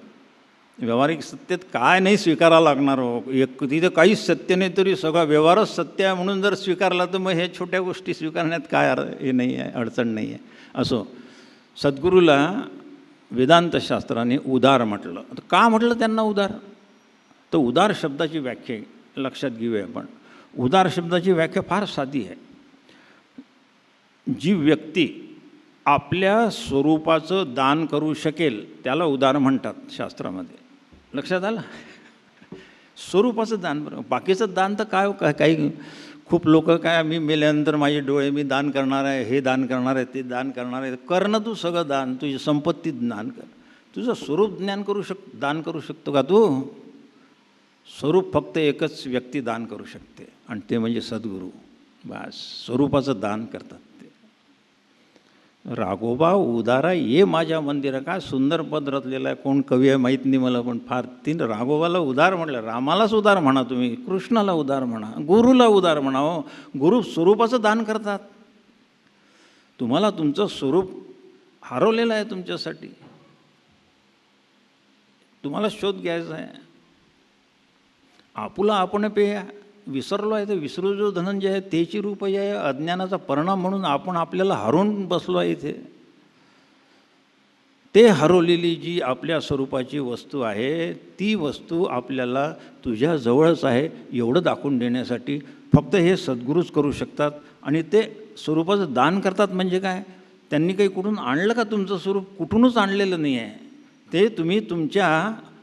व्यावहारिक सत्तेत काय नाही स्वीकारावं लागणार हो. एक तिथं काहीच सत्य नाही तरी सगळा व्यवहारच सत्य आहे म्हणून जर स्वीकारला तर मग हे छोट्या गोष्टी स्वीकारण्यात काय हे नाही आहे, अडचण नाही आहे. असो, सद्गुरूला वेदांतशास्त्राने उदार म्हटलं. तर का म्हटलं त्यांना उदार? तर उदार शब्दाची व्याख्या लक्षात घेऊया आपण. उदार शब्दाची व्याख्या फार साधी आहे. जी व्यक्ती आपल्या स्वरूपाचं दान करू शकेल त्याला उदार म्हणतात शास्त्रामध्ये. लक्षात आलं? स्वरूपाचं दान. बरं, बाकीचं दान तर काय काही खूप लोक काय, मी मेल्यानंतर माझे डोळे मी दान करणार आहे, हे दान करणार आहे, ते दान करणार आहे. कर ना तू सगळं दान, तुझी संपत्ती दान कर. तुझं स्वरूप दान करू शकतो का तू? स्वरूप फक्त एकच व्यक्ती दान करू शकते आणि ते म्हणजे सद्गुरू. बस, स्वरूपाचं दान करतात ते. राघोबा उदारा ये माझ्या मंदिरा. काय सुंदर पद रचलेलं आहे. कोण कवी आहे माहीत नाही मला, पण फार तीन राघोबाला उदार म्हटलं. रामालाच उदार म्हणा तुम्ही, कृष्णाला उदार म्हणा, गुरुला उदार म्हणा. हो, गुरु स्वरूपाचं दान करतात. तुम्हाला तुमचं स्वरूप हरवलेलं आहे, तुमच्यासाठी तुम्हाला शोध घ्यायचा आहे. आपुला आपण पेया विसरलो आहे तर विसरू जो धनंजय आहे तेची रूप आहे. अज्ञानाचा परिणाम म्हणून आपण आपल्याला हरवून बसलो आहे इथे. ते हरवलेली जी आपल्या स्वरूपाची वस्तू आहे ती वस्तू आपल्याला तुझ्या जवळच आहे एवढं दाखवून देण्यासाठी फक्त हे सद्गुरूच करू शकतात. आणि ते स्वरूपाचं दान करतात म्हणजे काय? त्यांनी काही कुठून आणलं का? तुमचं स्वरूप कुठूनच आणलेलं नाही आहे. ते तुम्ही तुमच्या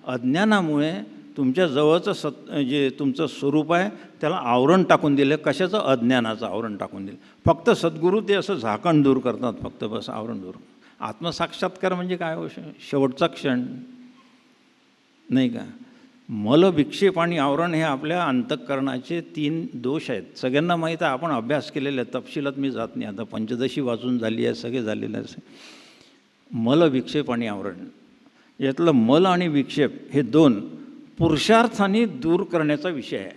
अज्ञानामुळे तुमच्या जवळचं जे तुमचं स्वरूप आहे त्याला आवरण टाकून दिलं. कशाचं? अज्ञानाचं आवरण टाकून दिलं. फक्त सद्गुरू ते असं झाकण दूर करतात, फक्त बस आवरण दूर. आत्मसाक्षात्कार म्हणजे काय हो? शेवटचा क्षण नाही का? मल, विक्षेप आणि आवरण हे आपल्या अंतःकरणाचे 3 दोष आहेत. सगळ्यांना माहीत आहे, आपण अभ्यास केलेला आहे, तपशिलात मी जात नाही. आता पंचदशी वाचून झाली आहे, सगळे झालेलं आहे. मल, विक्षेप आणि आवरण, यातलं मल आणि विक्षेप हे 2 पुरुषार्थाने दूर करण्याचा विषय आहे.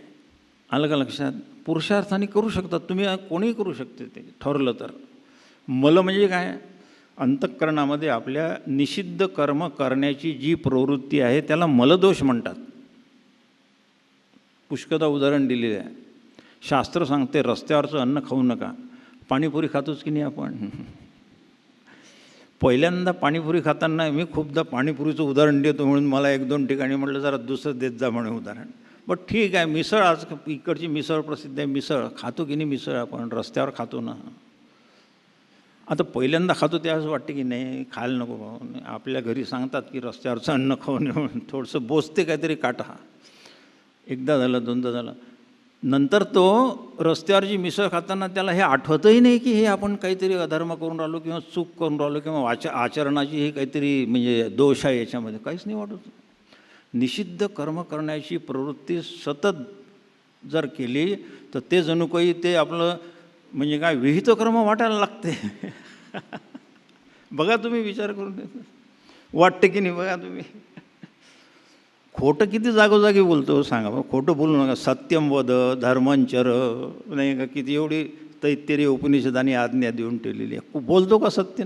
आलं का लक्षात? पुरुषार्थाने करू शकतात तुम्ही, कोणीही करू शकते ते ठरलं तर. मल म्हणजे काय? अंतःकरणामध्ये आपल्या निषिद्ध कर्म करण्याची जी प्रवृत्ती आहे त्याला मलदोष म्हणतात. पुष्कळदा उदाहरण दिलेलं आहे. शास्त्र सांगते रस्त्यावरचं अन्न खाऊ नका. पाणीपुरी खातोच की नाही आपण? पहिल्यांदा पाणीपुरी खाताना मी खूपदा पाणीपुरीचं उदाहरण देतो म्हणून मला 1-2 ठिकाणी म्हटलं जरा दुसरं देत जा म्हणे उदाहरण. बट ठीक आहे, मिसळ, आज इकडची मिसळ प्रसिद्ध आहे. मिसळ खातो की नाही? मिसळ आपण रस्त्यावर खातो ना. आता पहिल्यांदा खातो त्यावेळेस वाटते की नाही खायला नको भाऊ. आपल्या घरी सांगतात की रस्त्यावरचं अन्न खाऊ नये म्हणून थोडंसं बोचते काहीतरी काटा. एकदा झालं, 2दा झालं. नंतर तो रस्त्यावरची मिसळ खाताना त्याला हे आठवतही नाही की हे आपण काहीतरी अधर्म करून राहिलो किंवा चूक करून राहिलो किंवा आचरणाची हे काहीतरी म्हणजे दोष आहे याच्यामध्ये. काहीच नाही वाटत. निषिद्ध कर्म करण्याची प्रवृत्ती सतत जर केली तर ते जणू काही ते आपलं म्हणजे काय विहित कर्म वाटायला लागते. बघा तुम्ही विचार करून, वाटते की नाही? बघा तुम्ही, खोटं किती जागोजागी बोलतो सांगा बरं. खोटं बोलू नका. सत्यम वद धर्मंचर, नाही का, किती एवढी तैत्तेरी उपनिषदांनी आज्ञा देऊन ठेवलेली आहे. बोलतो का सत्य?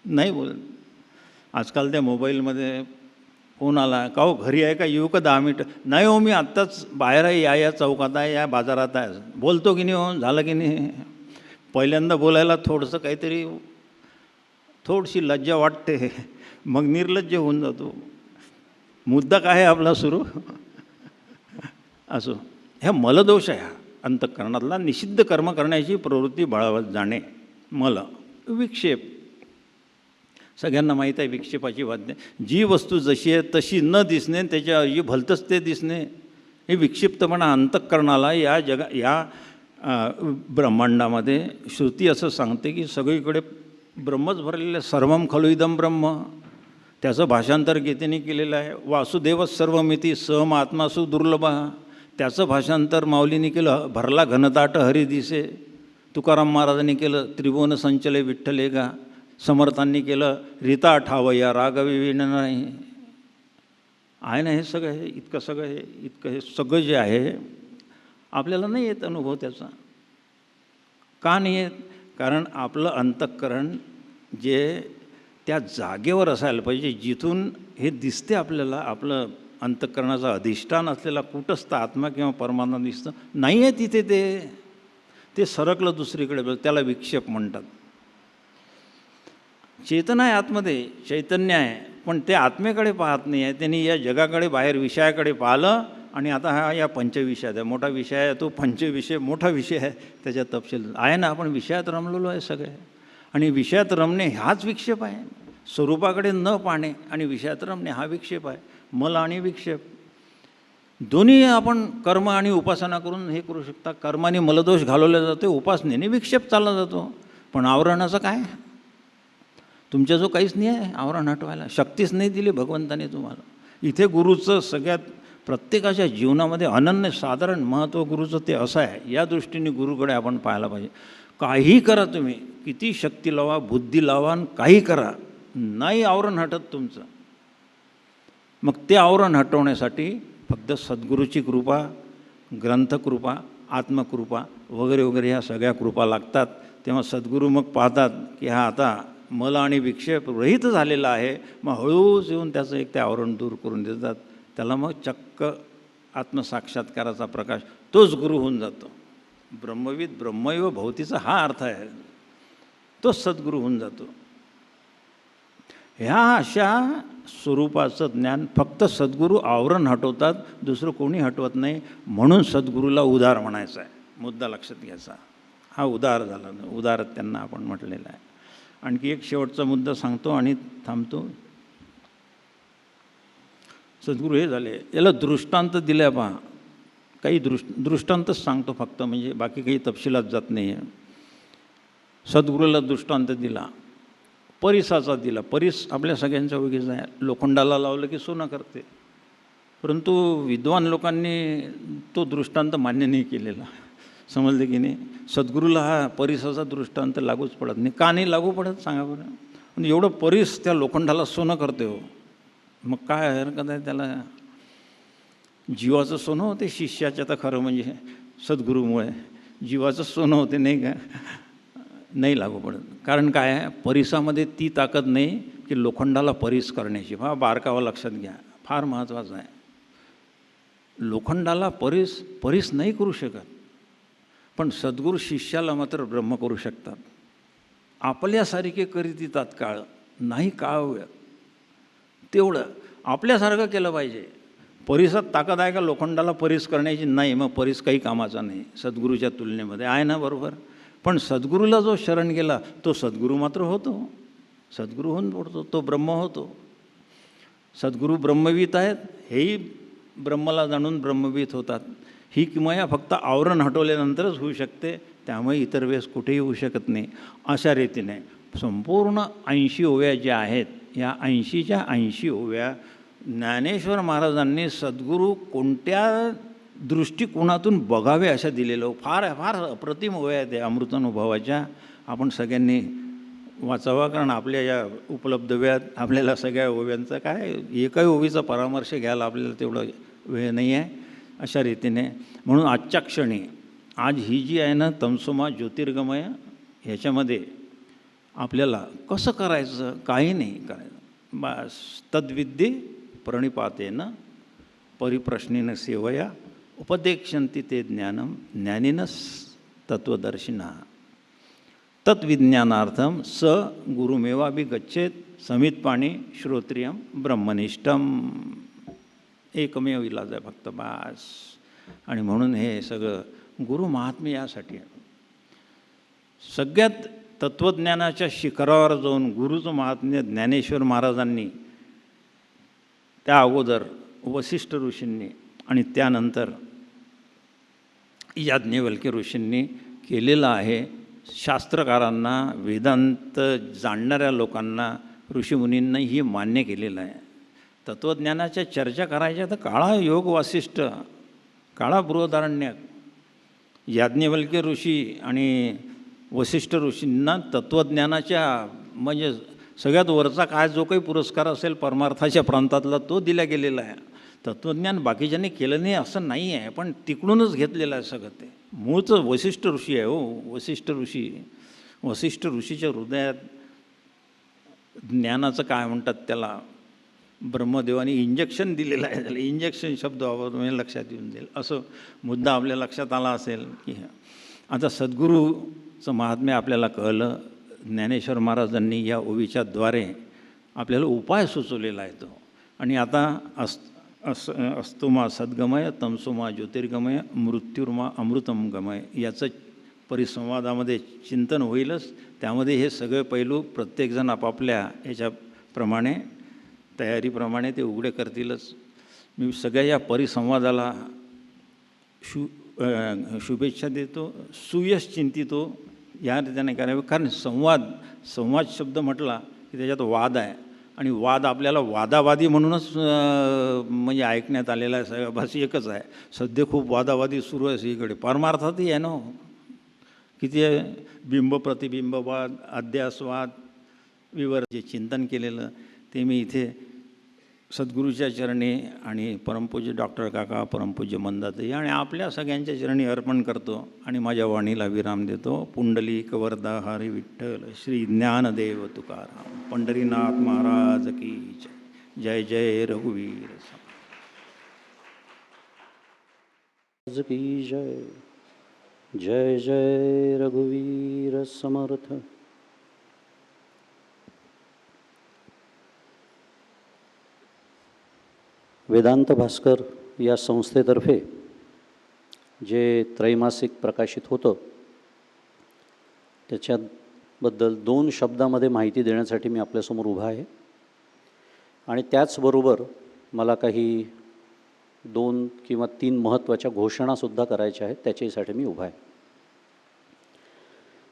नाही बोलत. आजकाल त्या मोबाईलमध्ये फोन आला का, हो घरी आहे का, येऊ का 10 मिनिटं? नाही हो, मी आत्ताच बाहेर आहे, या चौकात आहे, या बाजारात आहे. बोलतो की नाही? हो, झालं की नाही? पहिल्यांदा बोलायला थोडंसं काहीतरी थोडीशी लज्जा वाटते, मग निर्लज्ज होऊन जातो. मुद्दा काय आहे आपला सुरू? असो, ह्या मलदोष आहे. अंतःकरणातला निषिद्ध कर्म करण्याची प्रवृत्ती बाळगत जाणे मल. विक्षेप, सगळ्यांना माहीत आहे विक्षेपाची वाद्य. जी वस्तू जशी आहे तशी न दिसणे, त्याच्या जी भलतंच ते दिसणे, हे विक्षिप्तपणा अंतःकरणाला या ब्रह्मांडामध्ये श्रुती असं सांगते की सगळीकडे ब्रह्मच भरलेलं आहे. सर्वम खलु इदं ब्रह्म. त्याचं भाषांतर गीतेने केलेलं आहे. वासुदेवच सर्वमिती सहम आत्मासु दुर्लभ. त्याचं भाषांतर माऊलीने केलं, भरला घनताट हरी दिसे. तुकाराम महाराजांनी केलं, त्रिभुवन संचले विठ्ठले गा. समर्थांनी केलं, रीता ठावया रागवी विण नाही. आहे ना हे सगळं, हे इतकं सगळं, हे इतकं हे सगळं जे आहे आपल्याला नाही येत अनुभव त्याचा. का नाही येत? कारण आपलं अंतःकरण जे त्या जागेवर असायला पाहिजे जिथून हे दिसते आपल्याला. आपलं अंतःकरणाचं अधिष्ठान असलेला कुठंसतं आत्मा किंवा परमात्मा दिसतं नाही आहे तिथे. ते सरकलं दुसरीकडे, त्याला विक्षेप म्हणतात. चेतना आहे आतमध्ये, चैतन्य आहे, पण ते आत्मेकडे पाहत नाही आहे. त्यांनी या जगाकडे, बाहेर विषयाकडे पाहिलं. आणि आता हा या पंचविषयात आहे, मोठा विषय आहे तो. पंचविषय मोठा विषय आहे, त्याच्यात तपशील आहे ना. आपण विषयात रमलेलो आहे सगळे. आणि विषयात रमणे हाच विक्षेप आहे. स्वरूपाकडे न पाहणे आणि विषयात रमणे हा विक्षेप आहे. मल आणि विक्षेप दोन्ही आपण कर्म आणि उपासना करून हे करू शकता. कर्माने मलदोष घालवला जातो, उपासनेने विक्षेप चालला जातो. पण आवरणाचं काय? तुमच्याजवळ काहीच नाही आहे आवरण हटवायला. शक्तीच नाही दिली भगवंताने तुम्हाला. इथे गुरुचं सगळ्यात प्रत्येकाच्या जीवनामध्ये अनन्य साधारण महत्त्व गुरुचं ते असं आहे. या दृष्टीने गुरुकडे आपण पाहायला पाहिजे. काही करा तुम्ही, किती शक्ती लावा, बुद्धी लावा, काही करा, नाही आवरण हटत तुमचं. मग ते आवरण हटवण्यासाठी फक्त सद्गुरूची कृपा, ग्रंथकृपा, आत्मकृपा वगैरे वगैरे ह्या सगळ्या कृपा लागतात. तेव्हा सद्गुरू मग पाहतात की हा आता मल आणि विक्षेप रहित झालेला आहे. मग हळूच येऊन त्याचं एक ते आवरण दूर करून देतात. त्याला मग चक्क आत्मसाक्षात्काराचा प्रकाश, तोच गुरु होऊन जातो. ब्रह्मविद ब्रह्मैव भवतीचा हा अर्थ आहे. तोच सद्गुरू होऊन जातो. ह्या अशा स्वरूपाचं ज्ञान फक्त सद्गुरू आवरण हटवतात, दुसरं कोणी हटवत नाही. म्हणून सद्गुरूला उदार म्हणायचं आहे. मुद्दा लक्षात घ्यायचा. हा उदार झाला, उदार त्यांना आपण म्हटलेलं आहे. आणखी एक शेवटचा मुद्दा सांगतो आणि थांबतो. सद्गुरू हे झाले, याला दृष्टांत दिल्या पहा. काही दृष्टांतच सांगतो फक्त, म्हणजे बाकी काही तपशिलात जात नाही आहे. सद्गुरूला दृष्टांत दिला, परिसाचा दिला. परिस आपल्या सगळ्यांच्या ओळखीचा आहे. लोखंडाला लावलं की सोनं करते. परंतु विद्वान लोकांनी तो दृष्टांत मान्य नाही केलेला. समजले की नाही? सद्गुरूला हा परिसाचा दृष्टांत लागूच पडत नाही. का नाही लागू पडत सांगा बरं? पण एवढं परिस त्या लोखंडाला सोनं करते हो, मग काय हरकत आहे त्याला? जीवाचं सोनं होते शिष्याच्या, तर खरं म्हणजे सद्गुरूमुळे जीवाचं सोनं होते, नाही का? नाही लागू पडत. कारण काय आहे, परिसामध्ये ती ताकद नाही की लोखंडाला परिस करण्याची. हा बारकावा लक्षात घ्या, फार महत्त्वाचं आहे. लोखंडाला परिस नाही करू शकत, पण सद्गुरू शिष्याला मात्र ब्रह्म करू शकतात. आपल्यासारखे करीती तात्काळ नाही काव्य, तेवढं आपल्यासारखं केलं पाहिजे. परिसात ताकद आहे का लोखंडाला परिस करण्याची? नाही. मग परिस काही कामाचा नाही सद्गुरूच्या तुलनेमध्ये, आहे ना? बरोबर. पण सद्गुरूला जो शरण गेला तो सद्गुरू मात्र होतो, सद्गुरू होऊन पडतो, तो ब्रह्म होतो. सद्गुरू ब्रह्मवीत आहेत, हेही ब्रह्मला जाणून ब्रह्मवीत होतात. ही किमया फक्त आवरण हटवल्यानंतरच होऊ शकते, त्यामुळे इतर वेळेस कुठेही होऊ शकत नाही. अशा रीतीने संपूर्ण 80 ओव्या ज्या आहेत, या 80च्या 80 ओव्या ज्ञानेश्वर महाराजांनी सद्गुरू कोणत्या दृष्टिकोनातून बघावे अशा दिलेलं. फार फार अप्रतिम ओव्या आहेत अमृतानुभवाच्या. आपण सगळ्यांनी वाचावा, कारण आपल्या या उपलब्ध वेळात आपल्याला सगळ्या ओव्यांचा काय, एकाही ओवीचा परामर्श घ्यायला आपल्याला तेवढं वेळ नाही आहे. अशा रीतीने म्हणून आजच्या क्षणी आज ही जी आहे ना तमसोमा ज्योतिर्गमय, ह्याच्यामध्ये आपल्याला कसं करायचं, काही नाही करायचं. बस तद्विद्ये प्रणिपातेन परिप्रश्नेन सेवया उपदेक्षन्ति ते ज्ञानम ज्ञानिनस तत्वदर्शिना तत्विज्ञानार्थम स गुरुमेवाभिगच्छेत समितपाणी श्रोत्रियम ब्रह्मनिष्ठम. एकमेव इलाज आहे फक्त, बास. आणि म्हणून हे सगळं गुरु महात्म्य यासाठी आहे. सगळ्यात तत्त्वज्ञानाच्या शिखरावर जाऊन गुरुचं महात्म्य ज्ञानेश्वर महाराजांनी, त्या अगोदर वसिष्ठ ऋषींनी आणि त्यानंतर याज्ञवल्क्य ऋषींनी केलेलं आहे. शास्त्रकारांना, वेदांत जाणणाऱ्या लोकांना, ऋषीमुनींना ही मान्य केलेलं आहे. तत्त्वज्ञानाच्या चर्चा करायच्या तर काळा योग वासिष्ठ, काळा बृहदारण्यक, याज्ञवल्क्य ऋषी आणि वसिष्ठ ऋषींना तत्त्वज्ञानाच्या म्हणजे सगळ्यात वरचा काय जो काही पुरस्कार असेल परमार्थाच्या प्रांतातला तो दिला गेलेला आहे. तत्त्वज्ञान बाकीच्यांनी केलं नाही असं नाही आहे, पण तिकडूनच घेतलेलं आहे सगळं. ते मूळचं वसिष्ठ ऋषी आहे हो, वसिष्ठ ऋषी. वसिष्ठ ऋषीच्या हृदयात ज्ञानाचं काय म्हणतात त्याला, ब्रह्मदेवाने इंजेक्शन दिलेलं आहे. त्याला इंजेक्शन शब्द वापरून लक्षात येऊन जाईल. असं मुद्दा आपल्या लक्षात आला असेल की आता सद्गुरूचं महात्म्य आपल्याला कळलं. ज्ञानेश्वर महाराजांनी या ओवीच्या द्वारे आपल्याला उपाय सुचवलेला आहे तो. आणि आता अस्तुमा सद्गमय, तमसोमा ज्योतिर्गमय, मृत्युर्मा अमृतम गमय, याचं परिसंवादामध्ये चिंतन होईलच. त्यामध्ये हे सगळे पैलू प्रत्येकजण आपापल्या याच्याप्रमाणे तयारीप्रमाणे ते उघडे करतीलच. मी सगळ्या या परिसंवादाला शुभेच्छा देतो, सुयश चिंतितो या रीतीने करावे. कारण संवाद शब्द म्हटला की त्याच्यात वाद आहे, आणि वाद आपल्याला वादावादी म्हणूनच म्हणजे ऐकण्यात आलेला आहे. सगळ्या बस एकच आहे. सध्या खूप वादावादी सुरू आहे सगळीकडे. परमार्थातही आहे ना, किती आहे, बिंब प्रतिबिंबवाद, अध्यासवाद, विवर जे चिंतन केलेलं ते मी इथे सद्गुरूच्या चरणी आणि परमपूज्य डॉक्टर काका, परमपूज्य मंदाताई आणि आपल्या सगळ्यांच्या चरणी अर्पण करतो आणि माझ्या वाणीला विराम देतो. पुंडलिक वरदा हरी विठ्ठल श्री ज्ञानदेव तुकाराम पंढरीनाथ महाराज की जय. जय जय रघुवीर की जय. जय जय रघुवीर समर्थ. वेदांत भास्कर या संस्थेतर्फे जे त्रैमासिक प्रकाशित होतं त्याच्याबद्दल 2 शब्दामध्ये माहिती देण्यासाठी मी आपल्यासमोर उभा आहे. आणि त्याचबरोबर मला काही 2 किंवा 3 महत्त्वाच्या घोषणासुद्धा करायच्या आहेत, त्याच्यासाठी मी उभा आहे.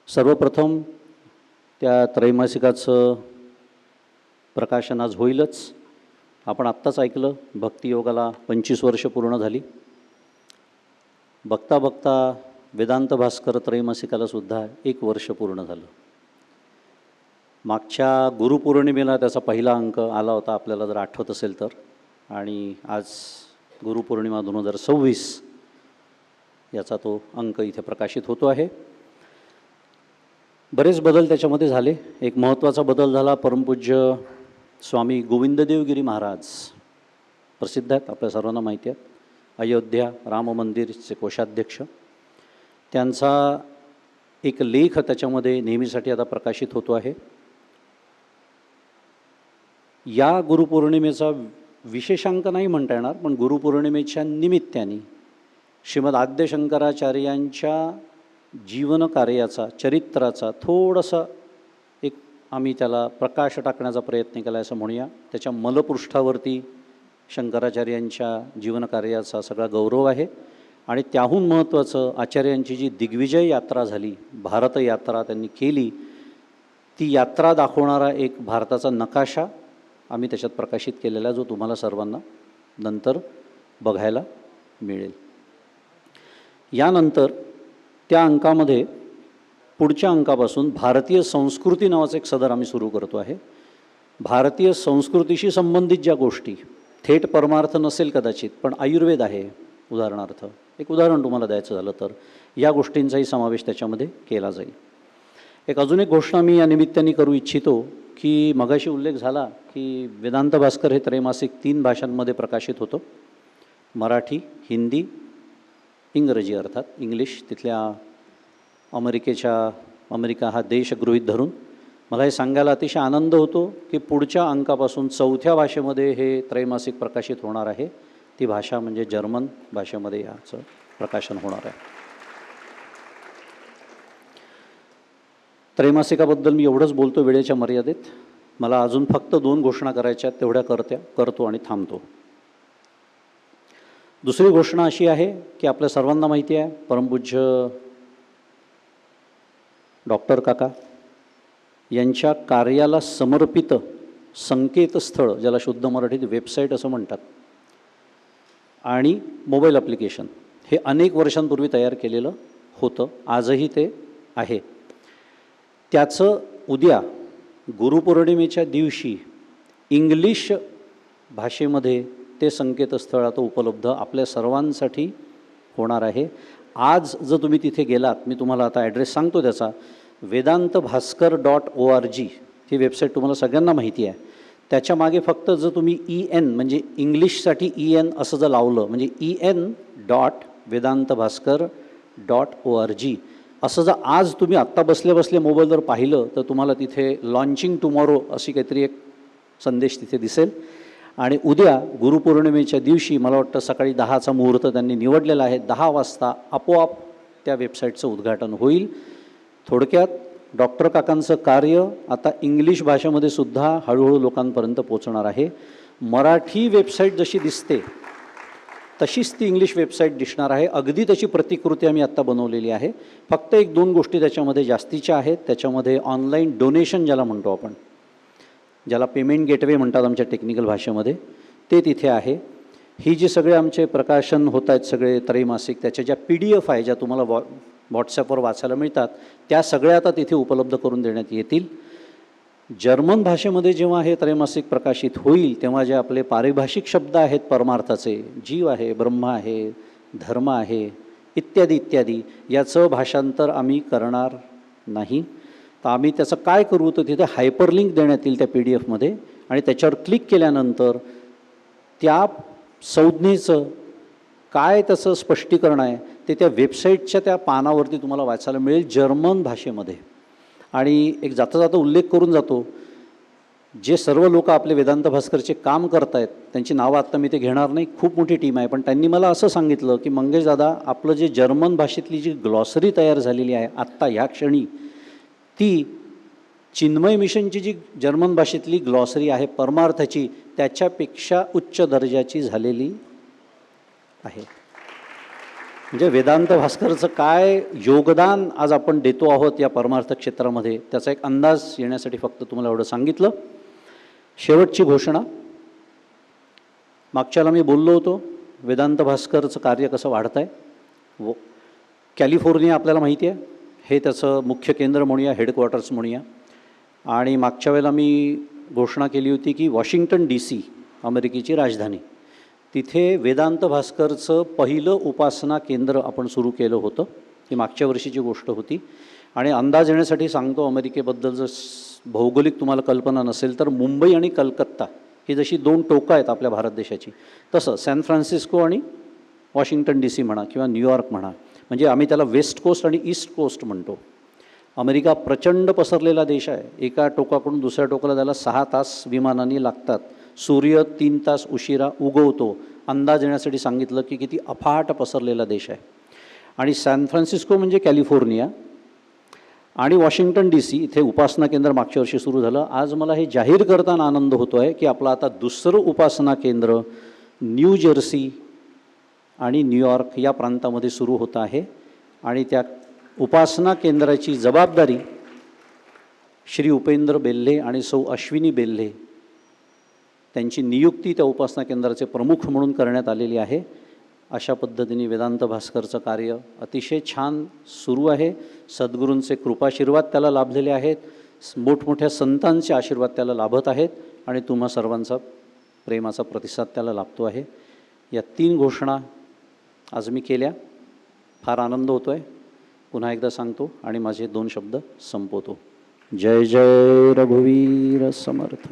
सर्वप्रथम त्या त्रैमासिकाचं प्रकाशन आज होईलच, आपण आत्ताच ऐकलं, भक्तियोगाला 25 वर्ष पूर्ण झाली. बघता बघता वेदांत भास्कर त्रैमासिकाला सुद्धा 1 वर्ष पूर्ण झालं. मागच्या गुरुपौर्णिमेला त्याचा पहिला अंक आला होता, आपल्याला जर आठवत असेल तर. आणि आज गुरुपौर्णिमा 2026 याचा तो अंक इथे प्रकाशित होतो आहे. बरेच बदल त्याच्यामध्ये झाले. एक महत्त्वाचा बदल झाला, परमपूज्य स्वामी गोविंददेवगिरी महाराज प्रसिद्ध आहेत, आपल्या सर्वांना माहिती आहेत, अयोध्या राम मंदिरचे कोषाध्यक्ष. त्यांचा एक लेख त्याच्यामध्ये नेहमीसाठी आता प्रकाशित होतो आहे. या गुरुपौर्णिमेचा विशेषांक नाही म्हणता येणार, पण गुरुपौर्णिमेच्या निमित्ताने श्रीमद आद्य शंकराचार्यांच्या जीवनकार्याचा, चरित्राचा थोडासा एक आम्ही त्याला प्रकाश टाकण्याचा प्रयत्न केला असं म्हणूया. त्याच्या मलपृष्ठावरती शंकराचार्यांच्या जीवनकार्याचा सगळा गौरव आहे. आणि त्याहून महत्त्वाचं, आचार्यांची जी दिग्विजय यात्रा झाली, भारत यात्रा त्यांनी केली, ती यात्रा दाखवणारा एक भारताचा नकाशा आम्ही त्याच्यात प्रकाशित केलेला, जो तुम्हाला सर्वांना नंतर बघायला मिळेल. यानंतर त्या अंकामध्ये पुढच्या अंकापासून भारतीय संस्कृती नावाचं एक सदर आम्ही सुरू करतो आहे. भारतीय संस्कृतीशी संबंधित ज्या गोष्टी, थेट परमार्थ नसेल कदाचित, पण आयुर्वेद आहे उदाहरणार्थ, एक उदाहरण तुम्हाला द्यायचं झालं तर, या गोष्टींचाही समावेश त्याच्यामध्ये केला जाईल. अजून एक घोषणा मी या निमित्ताने करू इच्छितो की मगाशी उल्लेख झाला की वेदांत भास्कर हे त्रैमासिक 3 भाषांमध्ये प्रकाशित होतं, मराठी, हिंदी, इंग्रजी, अर्थात इंग्लिश. तिथल्या अमेरिका हा देश गृहीत धरून मला हे सांगायला अतिशय आनंद होतो की पुढच्या अंकापासून 4थ्या भाषेमध्ये हे त्रैमासिक प्रकाशित होणार आहे. ती भाषा म्हणजे जर्मन भाषेमध्ये याचं प्रकाशन होणार आहे. त्रैमासिकाबद्दल मी एवढंच बोलतो वेळेच्या मर्यादेत. मला अजून फक्त 2 घोषणा करायच्या आहेत, तेवढ्या करतो आणि थांबतो. दुसरी घोषणा अशी आहे की आपल्या सर्वांना माहिती आहे, परमपूज्य डॉक्टर काका यांच्या कार्याला समर्पित संकेतस्थळ, ज्याला शुद्ध मराठीत वेबसाईट असं म्हणतात, आणि मोबाईल ॲप्लिकेशन हे अनेक वर्षांपूर्वी तयार केलेलं होतं, आजही ते आहे. त्याचं उद्या गुरुपौर्णिमेच्या दिवशी इंग्लिश भाषेमध्ये ते संकेतस्थळ आता उपलब्ध आपल्या सर्वांसाठी होणार आहे. आज जर तुम्ही तिथे गेलात, मी तुम्हाला आता ॲड्रेस सांगतो त्याचा, vedantbhaskar.org ही वेबसाईट तुम्हाला सगळ्यांना माहिती आहे. त्याच्या मागे फक्त जर तुम्ही EN म्हणजे इंग्लिशसाठी EN असं जर लावलं, म्हणजे EN.vedantbhaskar.org असं जर आज तुम्ही आत्ता बसल्या मोबाईलवर पाहिलं तर तुम्हाला तिथे लॉन्चिंग टुमॉरो अशी काहीतरी एक संदेश तिथे दिसेल. आणि उद्या गुरुपौर्णिमेच्या दिवशी मला वाटतं सकाळी 10चा मुहूर्त त्यांनी निवडलेला आहे. 10 वाजता आपोआप त्या वेबसाईटचं उद्घाटन होईल. थोडक्यात डॉक्टर काकांचं कार्य आता इंग्लिश भाषेमध्ये सुद्धा हळूहळू लोकांपर्यंत पोचणार आहे. मराठी वेबसाईट जशी दिसते तशीच ती इंग्लिश वेबसाईट दिसणार आहे. अगदी त्याची प्रतिकृती आम्ही आत्ता बनवलेली आहे. फक्त 1-2 गोष्टी त्याच्यामध्ये जास्तीच्या आहेत. त्याच्यामध्ये ऑनलाईन डोनेशन ज्याला म्हणतो आपण, ज्याला पेमेंट गेटवे म्हणतात आमच्या टेक्निकल भाषेमध्ये, ते तिथे आहे. ही जी सगळे आमचे प्रकाशन होत आहेत सगळे त्रैमासिक, त्याच्या ज्या PDF आहे, ज्या तुम्हाला व्हॉट्सॲपवर वाचायला मिळतात, त्या सगळ्या आता तिथे उपलब्ध करून देण्यात येतील. जर्मन भाषेमध्ये जेव्हा हे त्रैमासिक प्रकाशित होईल तेव्हा जे आपले पारिभाषिक शब्द आहेत परमार्थाचे, जीव आहे, ब्रह्म आहे, धर्म आहे, इत्यादी इत्यादी, याचं भाषांतर आम्ही करणार नाही. तर आम्ही त्याचं काय करू, तर तिथे हायपरलिंक देण्यात येईल त्या PDFमध्ये, आणि त्याच्यावर क्लिक केल्यानंतर त्या संज्ञेचं काय त्याचं स्पष्टीकरण आहे ते त्या वेबसाईटच्या त्या पानावरती तुम्हाला वाचायला मिळेल जर्मन भाषेमध्ये. आणि एक जाता जाता उल्लेख करून जातो, जे सर्व लोक आपले वेदांत भास्करचे काम करत आहेत त्यांची नावं आत्ता मी ते घेणार नाही, खूप मोठी टीम आहे, पण त्यांनी मला असं सांगितलं की मंगेश दादा, आपलं जे जर्मन भाषेतली जी ग्लॉसरी तयार झालेली आहे आत्ता ह्या क्षणी, ती चिन्मय मिशनची जी जर्मन भाषेतली ग्लॉसरी आहे परमार्थाची, त्याच्यापेक्षा उच्च दर्जाची झालेली आहे. म्हणजे वेदांत भास्करचं काय योगदान आज आपण देतो आहोत या परमार्थ क्षेत्रामध्ये, त्याचा एक अंदाज येण्यासाठी फक्त तुम्हाला एवढं सांगितलं. शेवटची घोषणा, मागच्याला मी बोललो होतो वेदांत भास्करचं कार्य कसं वाढत आहे. कॅलिफोर्निया आपल्याला माहिती आहे, हे त्याचं मुख्य केंद्र म्हणूया, हेडक्वार्टर्स म्हणूया. आणि मागच्या वेळेला मी घोषणा केली होती की वॉशिंग्टन DC अमेरिकेची राजधानी, तिथे वेदांत भास्करचं पहिलं उपासना केंद्र आपण सुरू केलं होतं. ही मागच्या वर्षीची गोष्ट होती. आणि अंदाज येण्यासाठी सांगतो, अमेरिकेबद्दल जर भौगोलिक तुम्हाला कल्पना नसेल तर मुंबई आणि कलकत्ता ही जशी 2 टोकं आहेत आपल्या भारत देशाची, तसं सॅन फ्रान्सिस्को आणि वॉशिंग्टन DC म्हणा किंवा न्यूयॉर्क म्हणा, म्हणजे आम्ही त्याला वेस्ट कोस्ट आणि ईस्ट कोस्ट म्हणतो. अमेरिका प्रचंड पसरलेला देश आहे. एका टोकाकडून दुसऱ्या टोकाला त्याला 6 तास विमानांनी लागतात. सूर्य 3 तास उशिरा उगवतो. अंदाज येण्यासाठी सांगितलं की किती अफाट पसरलेला देश आहे. आणि सॅन फ्रान्सिस्को म्हणजे कॅलिफोर्निया आणि वॉशिंग्टन DC इथे उपासना केंद्र मागच्या वर्षी सुरू झालं. आज मला हे जाहीर करताना आनंद होतो आहे की आपलं आता दुसरं उपासना केंद्र न्यू जर्सी आणि न्यूयॉर्क या प्रांतामध्ये सुरू होतं आहे. आणि त्या उपासना केंद्राची जबाबदारी श्री उपेंद्र बेल्हे आणि सौ अश्विनी बेल्हे त्यांची नियुक्ती त्या उपासना केंद्राचे प्रमुख म्हणून करण्यात आलेली आहे. अशा पद्धतीने वेदांत भास्करचं कार्य अतिशय छान सुरू आहे. सद्गुरूंचे कृपाशीर्वाद त्याला लाभलेले आहेत. मोठमोठ्या संतांचे आशीर्वाद त्याला लाभत आहेत आणि तुम्हा सर्वांचा प्रेमाचा प्रतिसाद त्याला लाभतो आहे. या 3 घोषणा आज मी केल्या. फार आनंद होतो आहे. पुन्हा एकदा सांगतो आणि माझे 2 शब्द संपवतो. जय जय रघुवीर समर्थ.